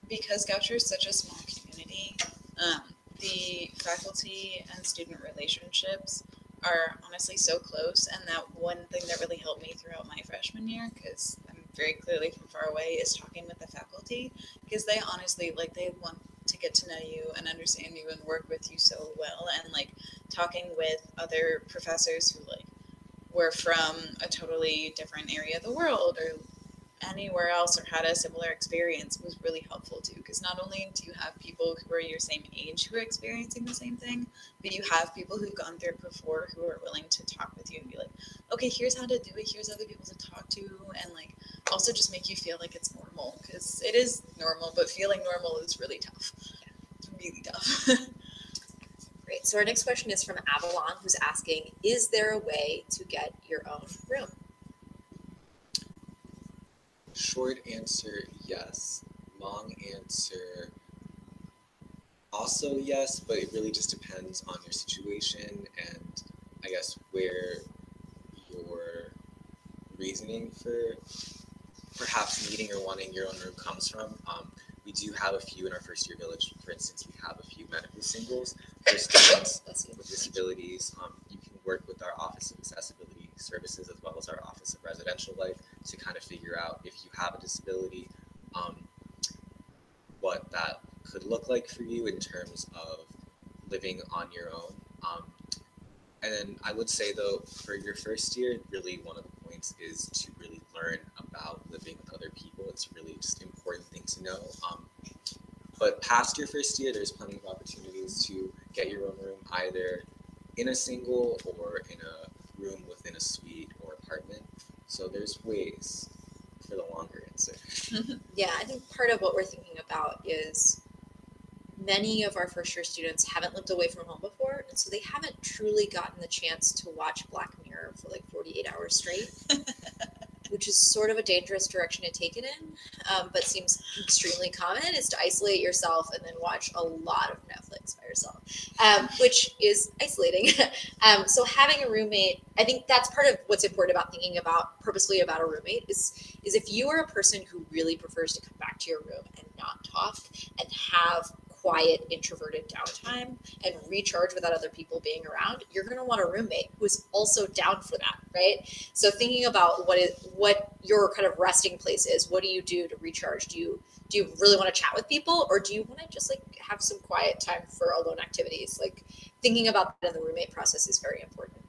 because Goucher is such a small community, the faculty and student relationships are honestly so close. And that one thing that really helped me throughout my freshman year, because I'm very clearly from far away, is talking with the faculty, because they honestly, like, they want to get to know you and understand you and work with you so well. And, like, talking with other professors who, like, were from a totally different area of the world or anywhere else or had a similar experience was really helpful too, because not only do you have people who are your same age who are experiencing the same thing, but you have people who've gone through it before who are willing to talk with you and be like, okay, here's how to do it, here's other people to talk to, and, like, also just make you feel like it's normal, because it is normal, but feeling normal is really tough. It's really tough. Great. So our next question is from Avalon, who's asking, is there a way to get your own room? Short answer, yes. Long answer, also yes, but it really just depends on your situation and I guess where your reasoning for perhaps needing or wanting your own room comes from. We do have a few in our first year village. For instance, we have a few medical singles for students with disabilities. You can work with our Office of Accessibility Services as well as our Office of Residential Life to kind of figure out if you have a disability, what that could look like for you in terms of living on your own. And then I would say, though, for your first year, really one of the points is to really learn about living with other people. It's really just an important thing to know. But past your first year, there's plenty of opportunities to get your own room, either in a single or in a room within a suite or apartment. So there's ways for the longer answer. Yeah, I think part of what we're thinking about is many of our first year students haven't lived away from home before, and so they haven't truly gotten the chance to watch Black Mirror for like 48 hours straight, which is sort of a dangerous direction to take it in, but seems extremely common, is to isolate yourself and then watch a lot of Netflix by yourself, which is isolating. So having a roommate, I think that's part of what's important about thinking about purposefully about a roommate is if you are a person who really prefers to come back to your room and not talk and have quiet, introverted downtime and recharge without other people being around, you're going to want a roommate who's also down for that, right? So thinking about what your kind of resting place is, what do you do to recharge? Do you really want to chat with people, or do you want to just like have some quiet time for alone activities? Like thinking about that in the roommate process is very important.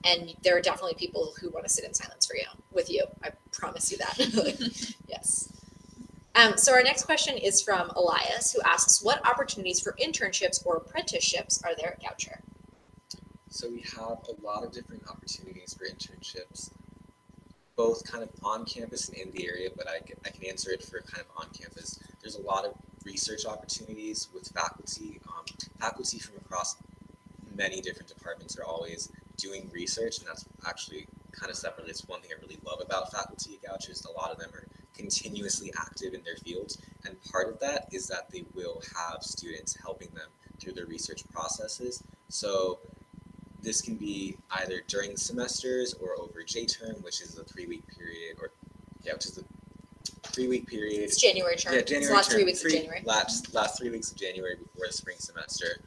And there are definitely people who want to sit in silence with you. I promise you that. Yes. So our next question is from Elias, who asks, what opportunities for internships or apprenticeships are there at Goucher? So we have a lot of different opportunities for internships, both kind of on campus and in the area, but I can answer it for kind of on campus. There's a lot of research opportunities with faculty. Faculty from across many different departments are always doing research, and that's actually kind of separate. It's one thing I really love about faculty at Goucher is a lot of them are continuously active in their fields, and part of that is that they will have students helping them through their research processes. So this can be either during the semesters or over J term, which is a 3-week period, which is a 3-week period. It's January term. Yeah, January. It's the last 3 weeks of January. Last 3 weeks of January before the spring semester,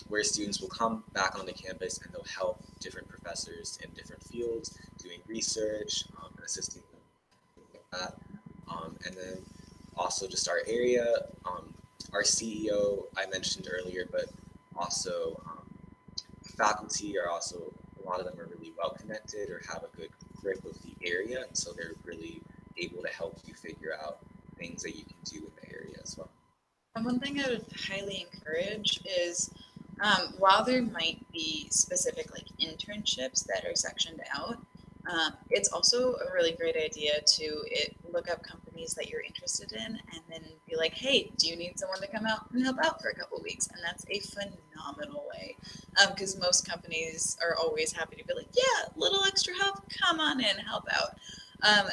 where students will come back onto campus and they'll help different professors in different fields doing research and assisting them with that. And then also just our area, our CEO I mentioned earlier, but also faculty are also, a lot of them are really well connected or have a good grip of the area, and so they're really able to help you figure out things that you can do in the area as well. And one thing I would highly encourage is, while there might be specific like internships that are sectioned out, it's also a really great idea to look up companies that you're interested in and then be like, hey, do you need someone to come out and help out for a couple weeks? And that's a phenomenal way, because most companies are always happy to be like, yeah, little extra help, come on in, help out.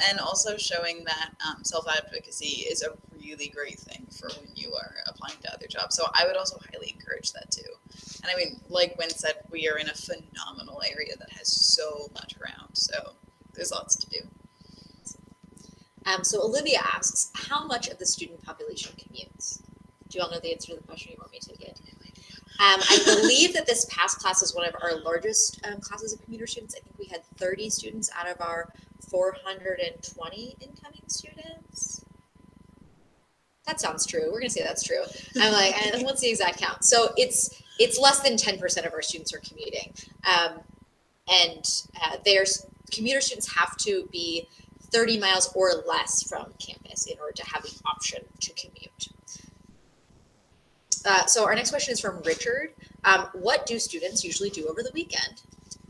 And also showing that self-advocacy is a really great thing for when you are applying to other jobs. So I would also highly encourage that too. And I mean, like Gwen said, we are in a phenomenal area that has so much around. So there's lots to do. So Olivia asks, how much of the student population commutes? Do you all know the answer to the question? You want me to take it? I believe that this past class is one of our largest classes of commuter students. I think we had 30 students out of our 420 incoming students. That sounds true. We're gonna say that's true. I'm like, what's the exact count? So it's less than 10% of our students are commuting, there's commuter students have to be 30 miles or less from campus in order to have the option to commute. So our next question is from Richard. What do students usually do over the weekend?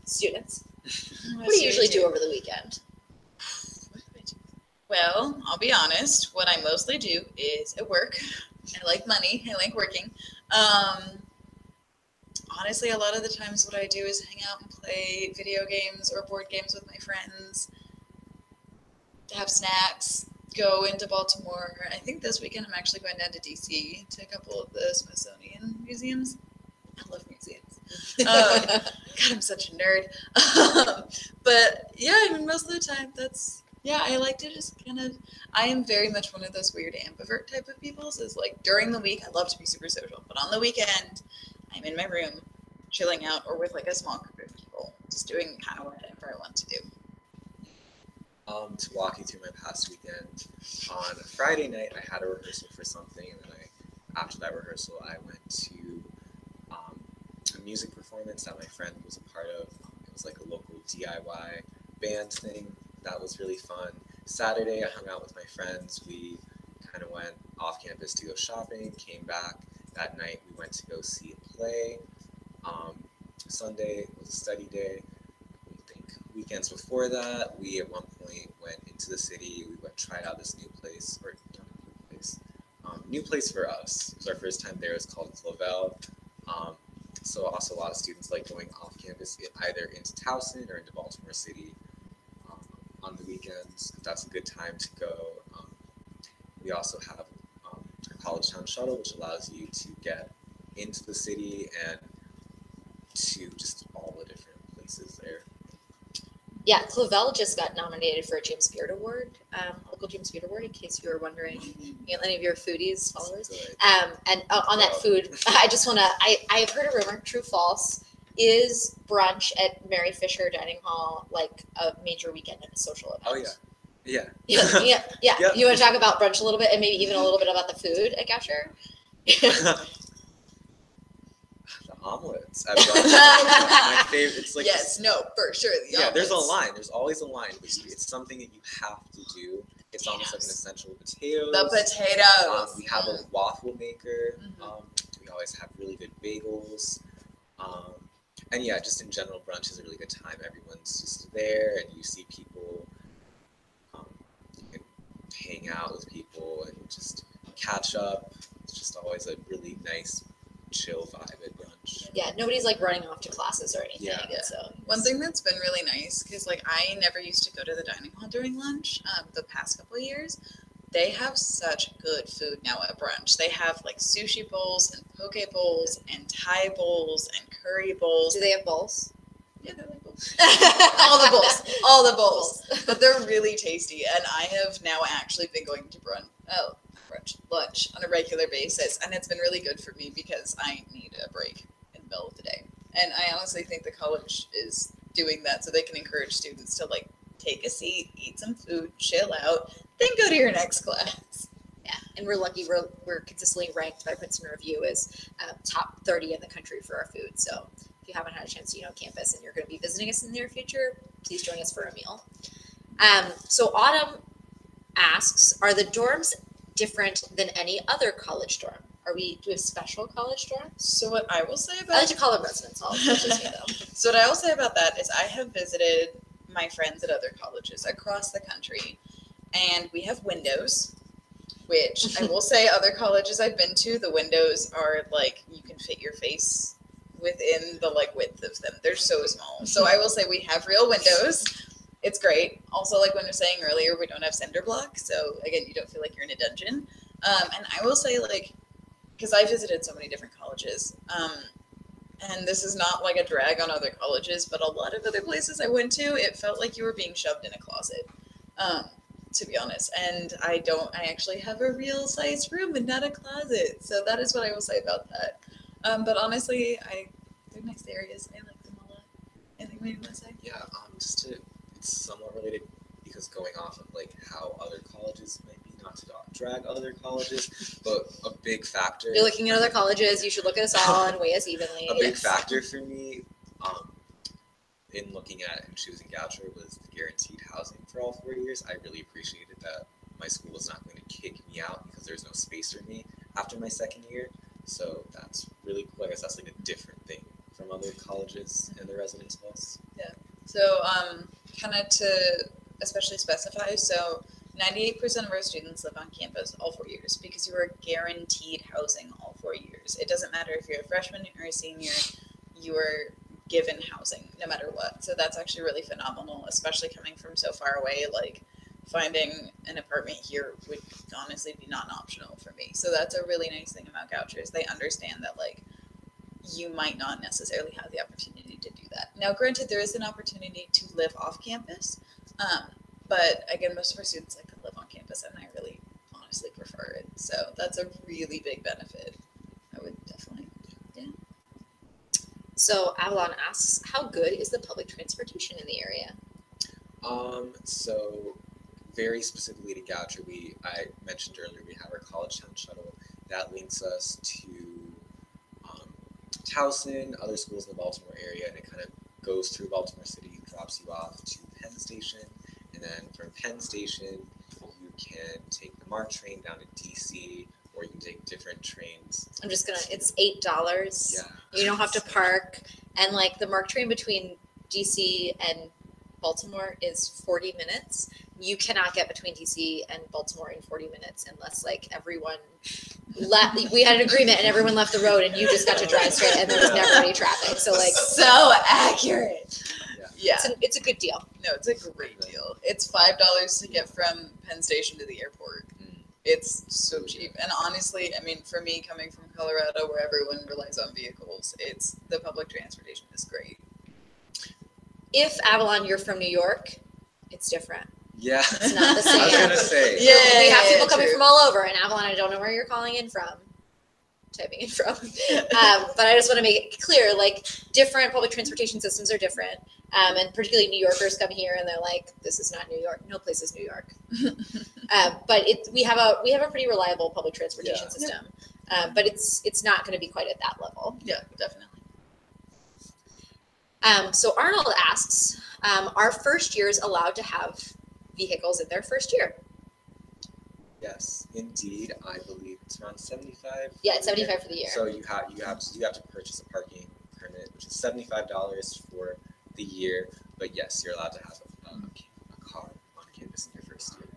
Students, what do you usually do over the weekend? What do I do? Well, I'll be honest. What I mostly do is at work. I like money. I like working. Honestly, a lot of the times what I do is hang out and play video games or board games with my friends, have snacks, go into Baltimore. I think this weekend I'm actually going down to DC to a couple of the Smithsonian museums. I love museums. God, I'm such a nerd. But yeah, I mean, most of the time I like to just I am very much one of those weird ambivert type of people. So it's like during the week, I love to be super social, but on the weekend, I'm in my room chilling out or with like a small group of people, just doing kind of whatever I want to do. To walk you through my past weekend, on Friday night I had a rehearsal for something, and then after that rehearsal I went to a music performance that my friend was a part of. It was like a local DIY band thing. That was really fun. Saturday I hung out with my friends. We kind of went off campus to go shopping, came back. That night we went to go see a play. Sunday was a study day. Weekends before that, we at one point went into the city. We tried out this new place, new place for us. It was our first time there. It's called Clavel. So also a lot of students like going off campus, either into Towson or into Baltimore City on the weekends. That's a good time to go. We also have our College Town Shuttle, which allows you to get into the city and to just all the different places there. Yeah, Clavel just got nominated for a James Beard Award, local James Beard Award, in case you were wondering, any of your foodies followers. And on that food, I just want to, I have heard a rumor, true, false, is brunch at Mary Fisher Dining Hall like a major weekend and a social event? Oh, yeah. Yeah. Yep. You want to talk about brunch a little bit and maybe even a little bit about the food at Goucher? Omelets at brunch. My favorite. It's like yes, no, for sure. Yeah, there's a line. There's always a line. It's something that you have to do. It's almost like an essential. Potatoes. The potatoes. We have a waffle maker. We always have really good bagels. And yeah, just in general, brunch is a really good time. Everyone's just there, and you see people. You can hang out with people and just catch up. It's just always a really nice, chill vibe at brunch. Yeah, nobody's like running off to classes or anything. Yeah. So one thing that's been really nice, because like I never used to go to the dining hall during lunch. The past couple of years, they have such good food now at brunch. They have like sushi bowls and poke bowls and Thai bowls and curry bowls. Do they have bowls? Yeah, they're like bowls. all the bowls. But they're really tasty, and I have now actually been going to lunch on a regular basis, and it's been really good for me because I need a break in the middle of the day. And I honestly think the college is doing that so they can encourage students to like take a seat, eat some food, chill out, then go to your next class. Yeah, and we're lucky we're consistently ranked by Princeton Review as top 30 in the country for our food. So if you haven't had a chance to eat on campus and you're going to be visiting us in the near future, please join us for a meal. So Autumn asks, are the dorms different than any other college dorm? Do we have special college dorms? So what I will say I about like to call them residence halls. That's just me though. So what I will say about that is I have visited my friends at other colleges across the country, and we have windows, which I will say other colleges I've been to, the windows are like you can fit your face within the like width of them. They're so small. So I will say we have real windows. It's great. Also, like when we were saying earlier, we don't have cinder block, so again, you don't feel like you're in a dungeon. And I will say, like, because I visited so many different colleges, and this is not like a drag on other colleges, but a lot of other places I went to, it felt like you were being shoved in a closet, to be honest. And I actually have a real sized room and not a closet. So that is what I will say about that. But honestly, they're nice areas. I like them a lot. Anything we want to say? Yeah, it's somewhat related because going off of like how other colleges might be, not to drag other colleges, but a big factor. You're looking at other colleges, you should look at us all and weigh us evenly. A big factor for me in looking at and choosing Goucher was the guaranteed housing for all 4 years. I really appreciated that my school was not going to kick me out because there's no space for me after my second year. So that's really cool. I guess that's like a different thing from other colleges and their residence halls. Yeah. So kind of to especially specify, so 98% of our students live on campus all 4 years because you are guaranteed housing all 4 years. It doesn't matter if you're a freshman or a senior, you are given housing no matter what. So that's actually really phenomenal, especially coming from so far away. Like finding an apartment here would honestly be non-optional for me. So that's a really nice thing about Goucher is they understand that like you might not necessarily have the opportunity to do that. Now, granted, there is an opportunity to live off campus, but again, most of our students like to live on campus, and I really honestly prefer it. So that's a really big benefit. I would definitely, yeah. So Avalon asks, how good is the public transportation in the area? So very specifically to Goucher, I mentioned earlier, we have our College Town Shuttle that links us to Towson, other schools in the Baltimore area, and it kind of goes through Baltimore City, drops you off to Penn Station, and then from Penn Station, you can take the MARC train down to DC, or you can take different trains. It's $8. Yeah. You don't have to park, and like the MARC train between DC and Baltimore is 40 minutes. You cannot get between DC and Baltimore in 40 minutes unless like everyone left. We had an agreement and everyone left the road and you just got to drive straight and there was never any traffic. So like so accurate. Yeah. It's a good deal. No, it's a great deal. It's $5 to get from Penn Station to the airport. It's so cheap. And honestly, I mean, for me coming from Colorado where everyone relies on vehicles, the public transportation is great. If Avalon, you're from New York, it's different. Yeah. It's not the same. I was going to say. Yeah, we have people coming from all over. And Avalon, I don't know where you're calling in from. Typing in from. But I just want to make it clear, like, different public transportation systems are different. And particularly New Yorkers come here and they're like, this is not New York. No place is New York. But we have a pretty reliable public transportation system. But it's not going to be quite at that level. Yeah, definitely. So Arnold asks, are first years allowed to have vehicles in their first year? Yes, indeed. I believe it's around 75. Yeah, it's 75 for the year. So you have to purchase a parking permit, which is $75 for the year. But yes, you're allowed to have a car on campus in your first year.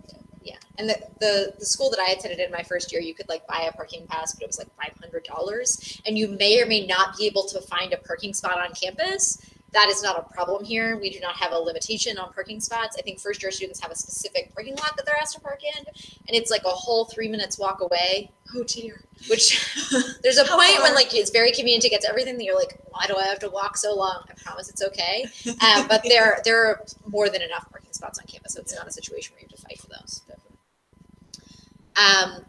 Yeah, and the school that I attended in my first year, you could like buy a parking pass, but it was like $500, and you may or may not be able to find a parking spot on campus. That is not a problem here. We do not have a limitation on parking spots. I think first year students have a specific parking lot that they're asked to park in, and it's like a whole 3 minutes walk away. Oh dear. Which there's a point when like it's very convenient to get to everything that you're like, why do I have to walk so long? I promise it's okay. But there are more than enough parking spots on campus, so it's not a situation where you have to fight for those. Definitely.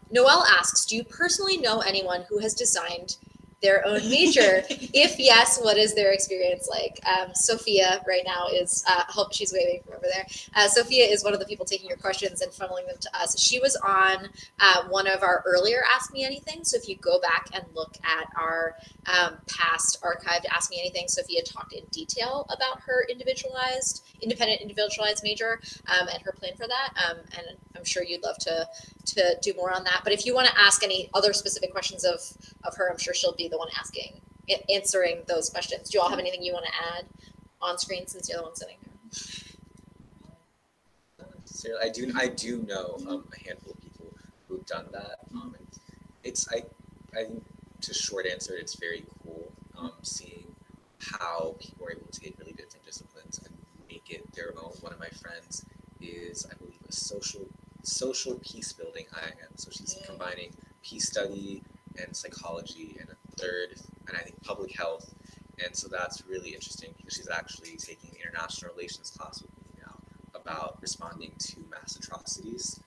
Noelle asks, do you personally know anyone who has designed their own major? If yes, what is their experience like? Sophia right now is, hope she's waving from over there. Sophia is one of the people taking your questions and funneling them to us. She was on one of our earlier Ask Me Anything. So if you go back and look at our past archived Ask Me Anything, Sophia talked in detail about her independent individualized major and her plan for that. And I'm sure you'd love to do more on that. But if you want to ask any other specific questions of her, I'm sure she'll be the one answering those questions. Do you all have anything you want to add on screen since you're the one sitting there? I do know a handful of people who've done that. And I think to short answer, it's very cool seeing how people are able to take really different disciplines and make it their own. One of my friends is, I believe, a social peace building IM. So she's combining peace study and psychology, and a third, and I think public health. And so that's really interesting because she's actually taking international relations class with me now about responding to mass atrocities.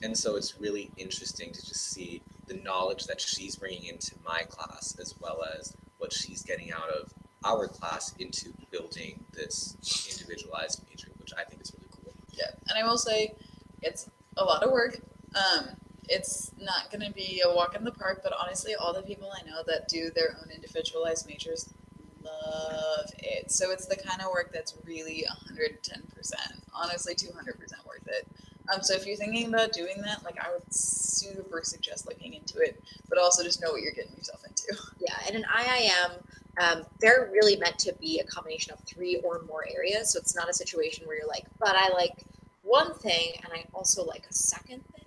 And so it's really interesting to just see the knowledge that she's bringing into my class, as well as what she's getting out of our class into building this individualized major, which I think is really cool. Yeah, and I will say it's a lot of work. It's not going to be a walk in the park, but honestly, all the people I know that do their own individualized majors love it. So it's the kind of work that's really 110%, honestly 200% worth it. So if you're thinking about doing that, like, I would super suggest looking into it, but also just know what you're getting yourself into. Yeah, and an IIM, they're really meant to be a combination of 3 or more areas. So it's not a situation where you're like, but I like one thing and I also like a second thing.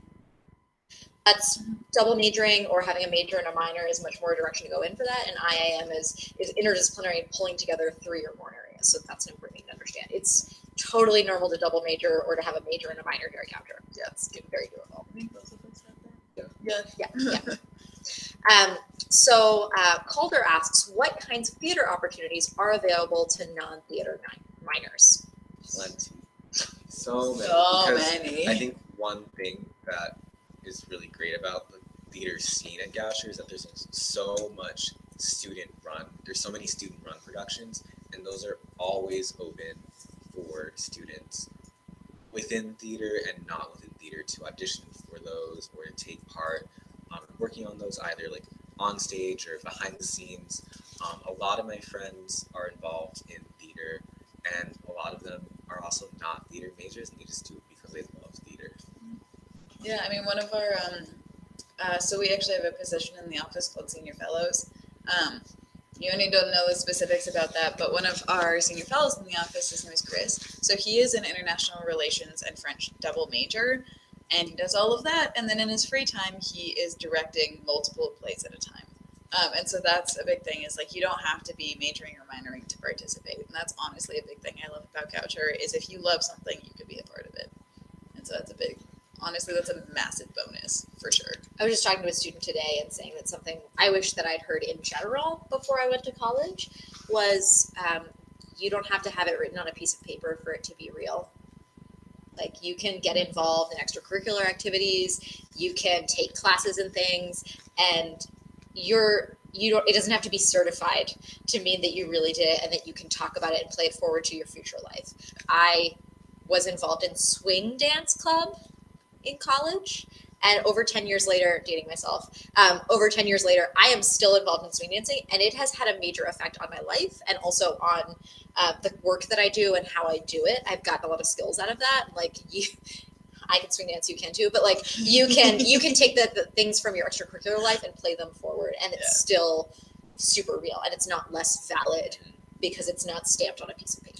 That's double majoring or having a major and a minor is much more direction to go in for that. And IIM is interdisciplinary and pulling together 3 or more areas. So that's an important thing to understand. It's totally normal to double major or to have a major and a minor here at Calder. Yeah, it's very doable. I think both of us have that. Yeah. So Calder asks, what kinds of theater opportunities are available to non-theater minors? Plenty. So many. I think one thing that is really great about the theater scene at Goucher is that there's so much student run. There's so many student run productions, and those are always open for students within theater and not within theater to audition for those or to take part working on those, either like on stage or behind the scenes. A lot of my friends are involved in theater, and a lot of them are also not theater majors, and they just do it because they love theater. Yeah, I mean, one of our, so we actually have a position in the office called Senior Fellows. You only don't know the specifics about that, but one of our senior fellows in the office, his name is Chris. So he is an international relations and French double major, and he does all of that. And then in his free time, he is directing multiple plays at a time. And so that's a big thing, is like, you don't have to be majoring or minoring to participate. And that's honestly a big thing I love about Goucher, is if you love something, you could be a part of it. And so that's honestly, that's a massive bonus for sure. I was just talking to a student today and saying that something I wish that I'd heard in general before I went to college was you don't have to have it written on a piece of paper for it to be real. Like, you can get involved in extracurricular activities, you can take classes and things, and it doesn't have to be certified to mean that you really did it and that you can talk about it and play it forward to your future life. I was involved in swing dance club in college, and over 10 years later, dating myself, over 10 years later, I am still involved in swing dancing, and it has had a major effect on my life and also on the work that I do and how I do it. I've gotten a lot of skills out of that. Like, I can swing dance, you can too, but like, you can take the things from your extracurricular life and play them forward, and it's still super real, and it's not less valid because it's not stamped on a piece of paper.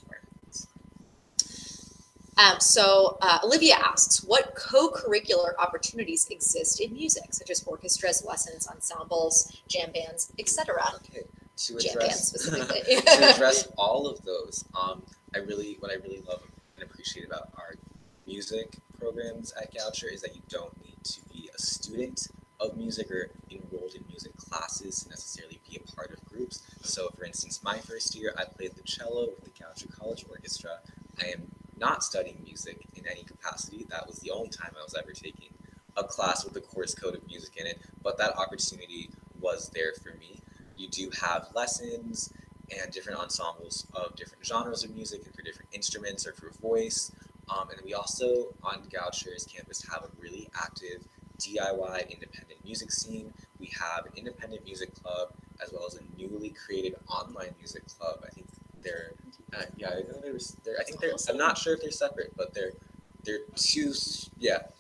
So Olivia asks, what co-curricular opportunities exist in music, such as orchestras, lessons, ensembles, jam bands, etc.? Okay, Jam bands specifically. to address all of those, what I really love and appreciate about our music programs at Goucher is that you don't need to be a student of music or enrolled in music classes to necessarily be a part of groups. So, for instance, my first year, I played the cello with the Goucher College Orchestra. I am not studying music in any capacity. That was the only time I was ever taking a class with the course code of music in it, but that opportunity was there for me. You do have lessons and different ensembles of different genres of music and for different instruments or for voice. And we also, on Goucher's campus, have a really active DIY independent music scene. We have an independent music club as well as a newly created online music club. I think they're, I know I think they're, I'm not sure if they're separate, but they're two,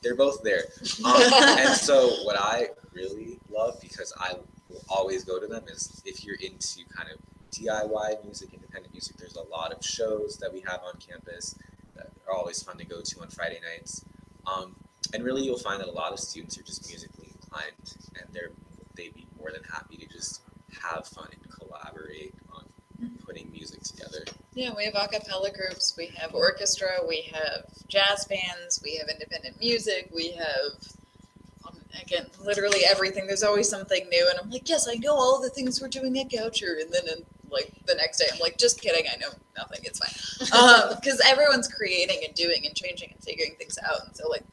they're both there. And so what I really love, because I will always go to them, is if you're into kind of DIY music, independent music, there's a lot of shows that we have on campus that are always fun to go to on Friday nights. And really you'll find that a lot of students are just musically inclined, and they'd be more than happy to just have fun and collaborate on putting music together. Yeah, we have a cappella groups, we have orchestra, we have jazz bands, we have independent music, we have, again, literally everything. There's always something new, and I'm like, yes, I know all the things we're doing at Goucher, and then like the next day I'm like, just kidding, I know nothing, it's fine. Because everyone's creating and doing and changing and figuring things out, and so like,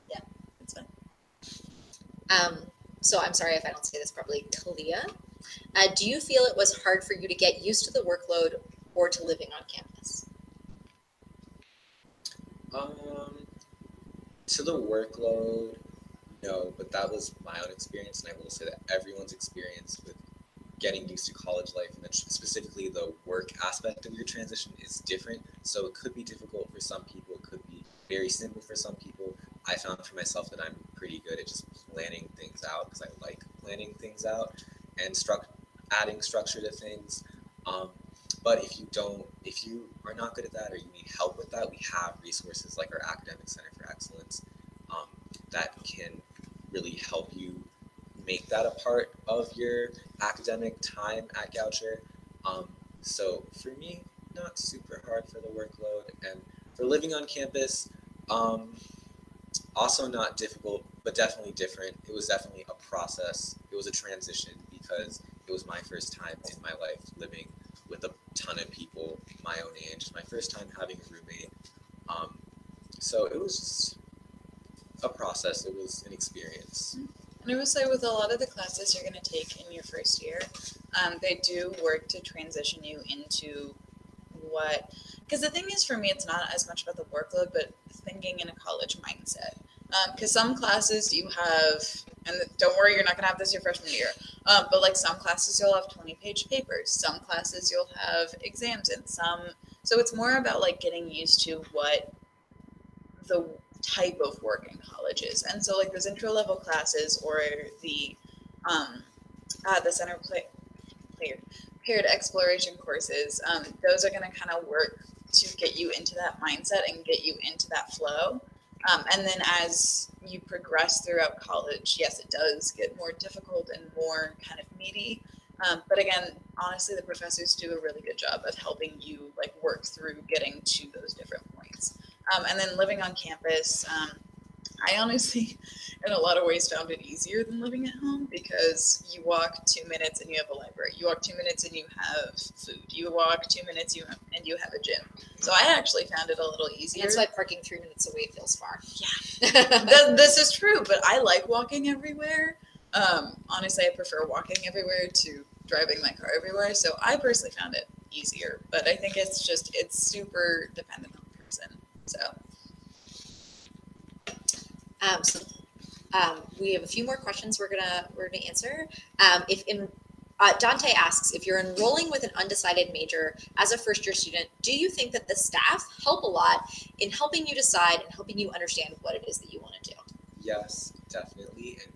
yeah, it's fine. So I'm sorry if I don't say this properly. Khalilah, do you feel it was hard for you to get used to the workload or to living on campus? To the workload, no, but that was my own experience, and I will say that everyone's experience with getting used to college life, and then specifically the work aspect of your transition, is different. So it could be difficult for some people, it could be very simple for some people. I found for myself that I'm pretty good at just planning things out, because I like planning things out and adding structure to things. But if you are not good at that, or you need help with that, we have resources like our Academic Center for Excellence that can really help you make that a part of your academic time at Goucher. So for me, not super hard for the workload, and for living on campus, also not difficult, but definitely different. It was definitely a process. It was a transition because it was my first time in my life living with a ton of people my own age, my first time having a roommate. So it was just a process. It was an experience. And I will say, with a lot of the classes you're going to take in your first year, they do work to transition you into what, because the thing is, for me, it's not as much about the workload, but thinking in a college mindset. Because some classes you have, and don't worry, you're not going to have this your freshman year, but like some classes you'll have 20-page papers, some classes you'll have exams in, so it's more about like getting used to what the type of work in college is. And so like those intro level classes, or the center paired exploration courses, those are going to kind of work to get you into that mindset and get you into that flow. And then as you progress throughout college, yes, it does get more difficult and more kind of meaty. But again, honestly, the professors do a really good job of helping you like work through getting to those different points. And then living on campus, I honestly, in a lot of ways, found it easier than living at home, because you walk 2 minutes and you have a library. You walk 2 minutes and you have food. You walk 2 minutes and you have a gym. So I actually found it a little easier. That's why parking 3 minutes away feels far. Yeah, this is true, but I like walking everywhere. Honestly, I prefer walking everywhere to driving my car everywhere. So I personally found it easier, but I think it's super dependent on the person. So. We have a few more questions we're gonna answer. Dante asks, if you're enrolling with an undecided major as a first-year student, do you think that the staff help a lot in helping you decide and helping you understand what it is that you want to do? Yes, definitely. And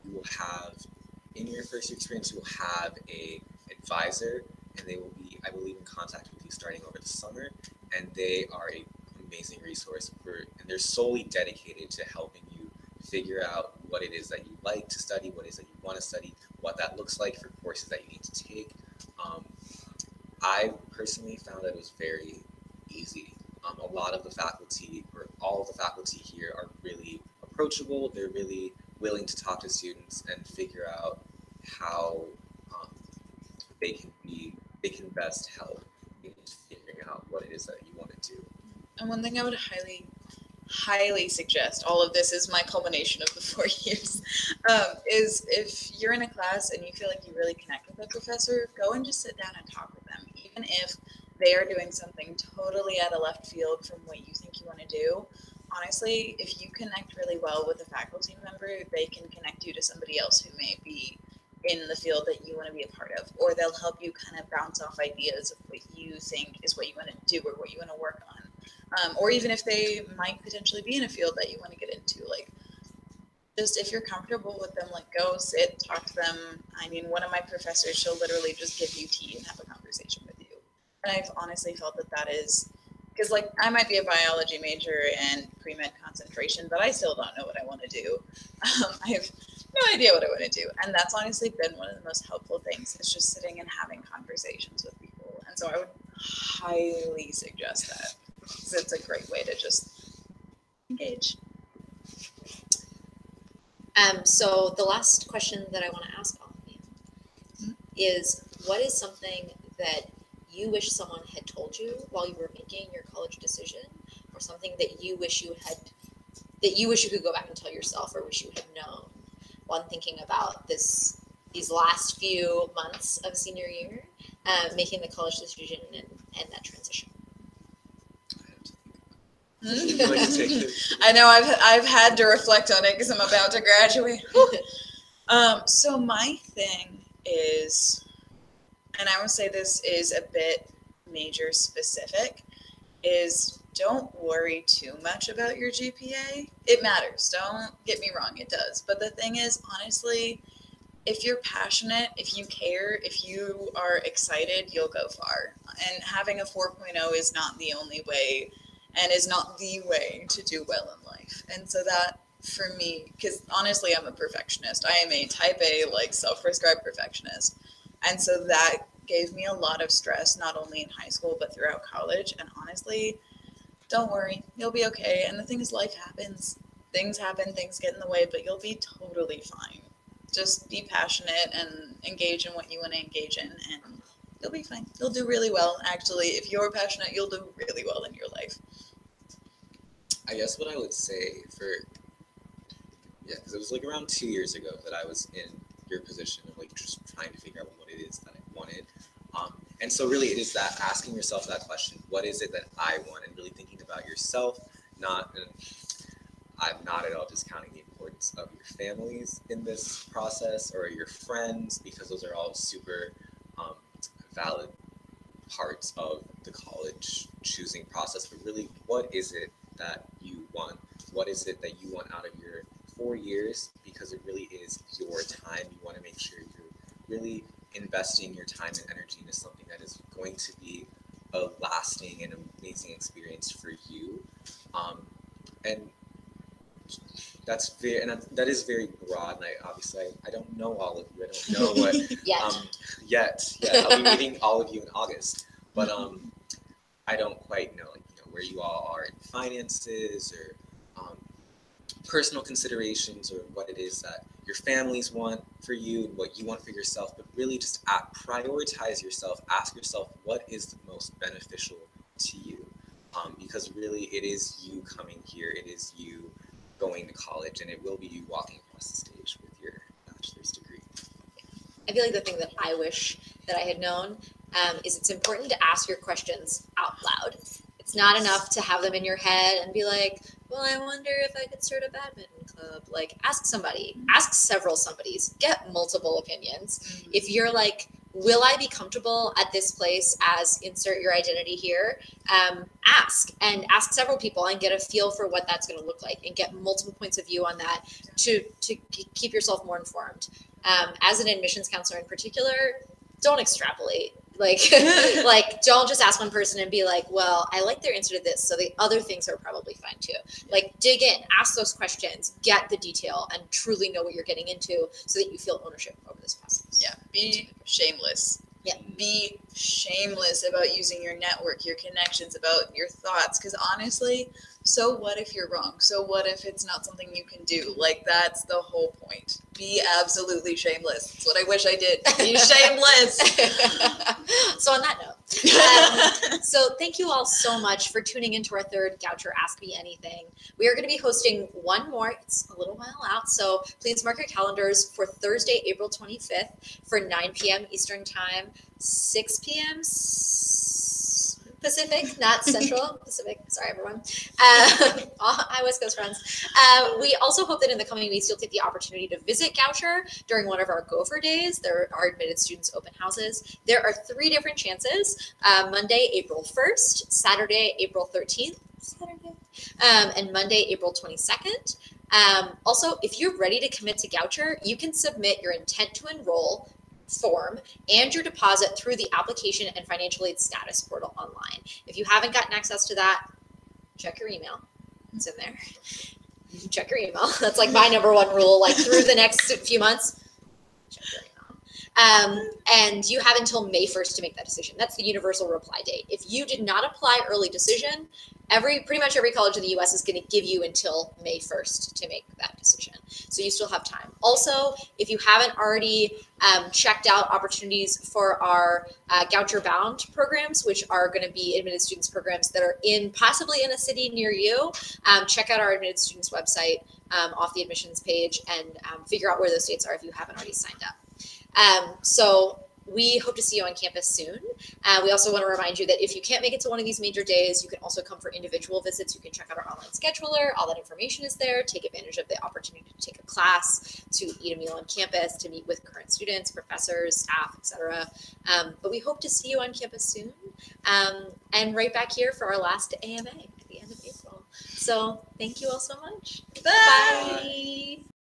you will have, in your first year experience, you will have a advisor, and they will be, I believe, in contact with you starting over the summer, and they are a amazing resource and they're solely dedicated to helping you figure out what it is that you like to study, what it is that you want to study, what that looks like for courses that you need to take. I personally found that it was very easy. A lot of the faculty, or all of the faculty here, are really approachable. They're really willing to talk to students and figure out how they can best help in figuring out what it is that you want to do. And one thing I would highly highly suggest, all of this is my culmination of the 4 years, is if you're in a class and you feel like you really connect with a professor, go and just sit down and talk with them. Even if they are doing something totally out of left field from what you think you want to do, honestly, if you connect really well with a faculty member, they can connect you to somebody else who may be in the field that you want to be a part of, or they'll help you kind of bounce off ideas of what you think is what you want to do or what you want to work on. Or even if they might potentially be in a field that you want to get into, like, just if you're comfortable with them, like, go sit, talk to them. I mean, one of my professors, she'll literally just give you tea and have a conversation with you. And I've honestly felt that is, because, like, I might be a biology major and pre-med concentration, but I still don't know what I want to do. I have no idea what I want to do. And that's honestly been one of the most helpful things, is just sitting and having conversations with people. And so I would highly suggest that, because it's a great way to just engage. So the last question that I want to ask all of you is, what is something that you wish someone had told you while you were making your college decision, or something that you wish you could go back and tell yourself, or wish you had known while thinking about these last few months of senior year, making the college decision and that transition? I know I've had to reflect on it because I'm about to graduate. So my thing is, and I would say this is a bit major specific, is don't worry too much about your GPA. It matters. Don't get me wrong, it does. But the thing is, honestly, if you're passionate, if you care, if you are excited, you'll go far. And having a 4.0 is not the only way, and is not the way to do well in life. And so that, for me, because honestly, I'm a perfectionist. I am a type A, like, self-prescribed perfectionist. And so that gave me a lot of stress, not only in high school, but throughout college. And honestly, don't worry, you'll be okay. And the thing is, life happens. Things happen, things get in the way, but you'll be totally fine. Just be passionate and engage in what you want to engage in, and you'll be fine. You'll do really well. Actually, if you're passionate, you'll do really well in your life. I guess what I would say because it was like around 2 years ago that I was in your position of, like, just trying to figure out what it is that I wanted. And so really it is that asking yourself that question, what is it that I want, and really thinking about yourself, I'm not at all discounting the importance of your families in this process, or your friends, because those are all super valid parts of the college choosing process. But really, what is it that you want? What is it that you want out of your 4 years? Because it really is your time. You want to make sure you're really investing your time and energy into something that is going to be a lasting and amazing experience for you. And that is very broad. And I don't know all of you. I don't know what yet. Yeah, I'll be meeting all of you in August, but I don't quite know, where you all are in finances, or personal considerations, or what it is that your families want for you and what you want for yourself. But really just prioritize yourself. Ask yourself, what is the most beneficial to you? Because really it is you coming here. It is you going to college, and it will be you walking across the stage with your bachelor's degree. I feel like the thing that I wish that I had known is it's important to ask your questions out loud. It's not enough to have them in your head and be like, well, I wonder if I could start a badminton club. Like, ask somebody, ask several somebodies, get multiple opinions. Mm-hmm. If you're like, will I be comfortable at this place as insert your identity here? Ask several people and get a feel for what that's going to look like, and get multiple points of view on that to keep yourself more informed. As an admissions counselor in particular, don't extrapolate. Like don't just ask one person and be like, well, I like their answer to this, so the other things are probably fine too. Like, dig in, ask those questions, get the detail, and truly know what you're getting into, so that you feel ownership over this process. Yeah, be shameless. Yeah, be shameless about using your network, your connections, about your thoughts. Because honestly, so what if you're wrong? So what if it's not something you can do? Like, that's the whole point. Be absolutely shameless. That's what I wish I did. Be shameless. So on that note, So thank you all so much for tuning into our third Goucher Ask Me Anything. We are going to be hosting one more. It's a little while out, so please mark your calendars for Thursday, April 25th for 9 p.m. Eastern Time, 6 p.m. Pacific, not Central, Pacific. Sorry, everyone. Hi, West Coast friends. We also hope that in the coming weeks, you'll take the opportunity to visit Goucher during one of our Gopher days. There are admitted students open houses. There are 3 different chances, Monday, April 1st, Saturday, April 13th, and Monday, April 22nd. Also, if you're ready to commit to Goucher, you can submit your intent to enroll form and your deposit through the application and financial aid status portal online. If you haven't gotten access to that, check your email. It's in there. Check your email. That's like my number one rule, like through the next few months, check your email. And you have until May 1st to make that decision. That's the universal reply date. If you did not apply early decision, pretty much every college in the U.S. is going to give you until May 1st to make that decision. So you still have time. Also, if you haven't already checked out opportunities for our Goucher Bound programs, which are going to be admitted students programs that are possibly in a city near you, check out our admitted students website off the admissions page and figure out where those dates are if you haven't already signed up. So we hope to see you on campus soon. We also want to remind you that if you can't make it to one of these major days, you can also come for individual visits. You can check out our online scheduler. All that information is there. Take advantage of the opportunity to take a class, to eat a meal on campus, to meet with current students, professors, staff, etc. But we hope to see you on campus soon and right back here for our last AMA at the end of April. So thank you all so much. Bye. Bye.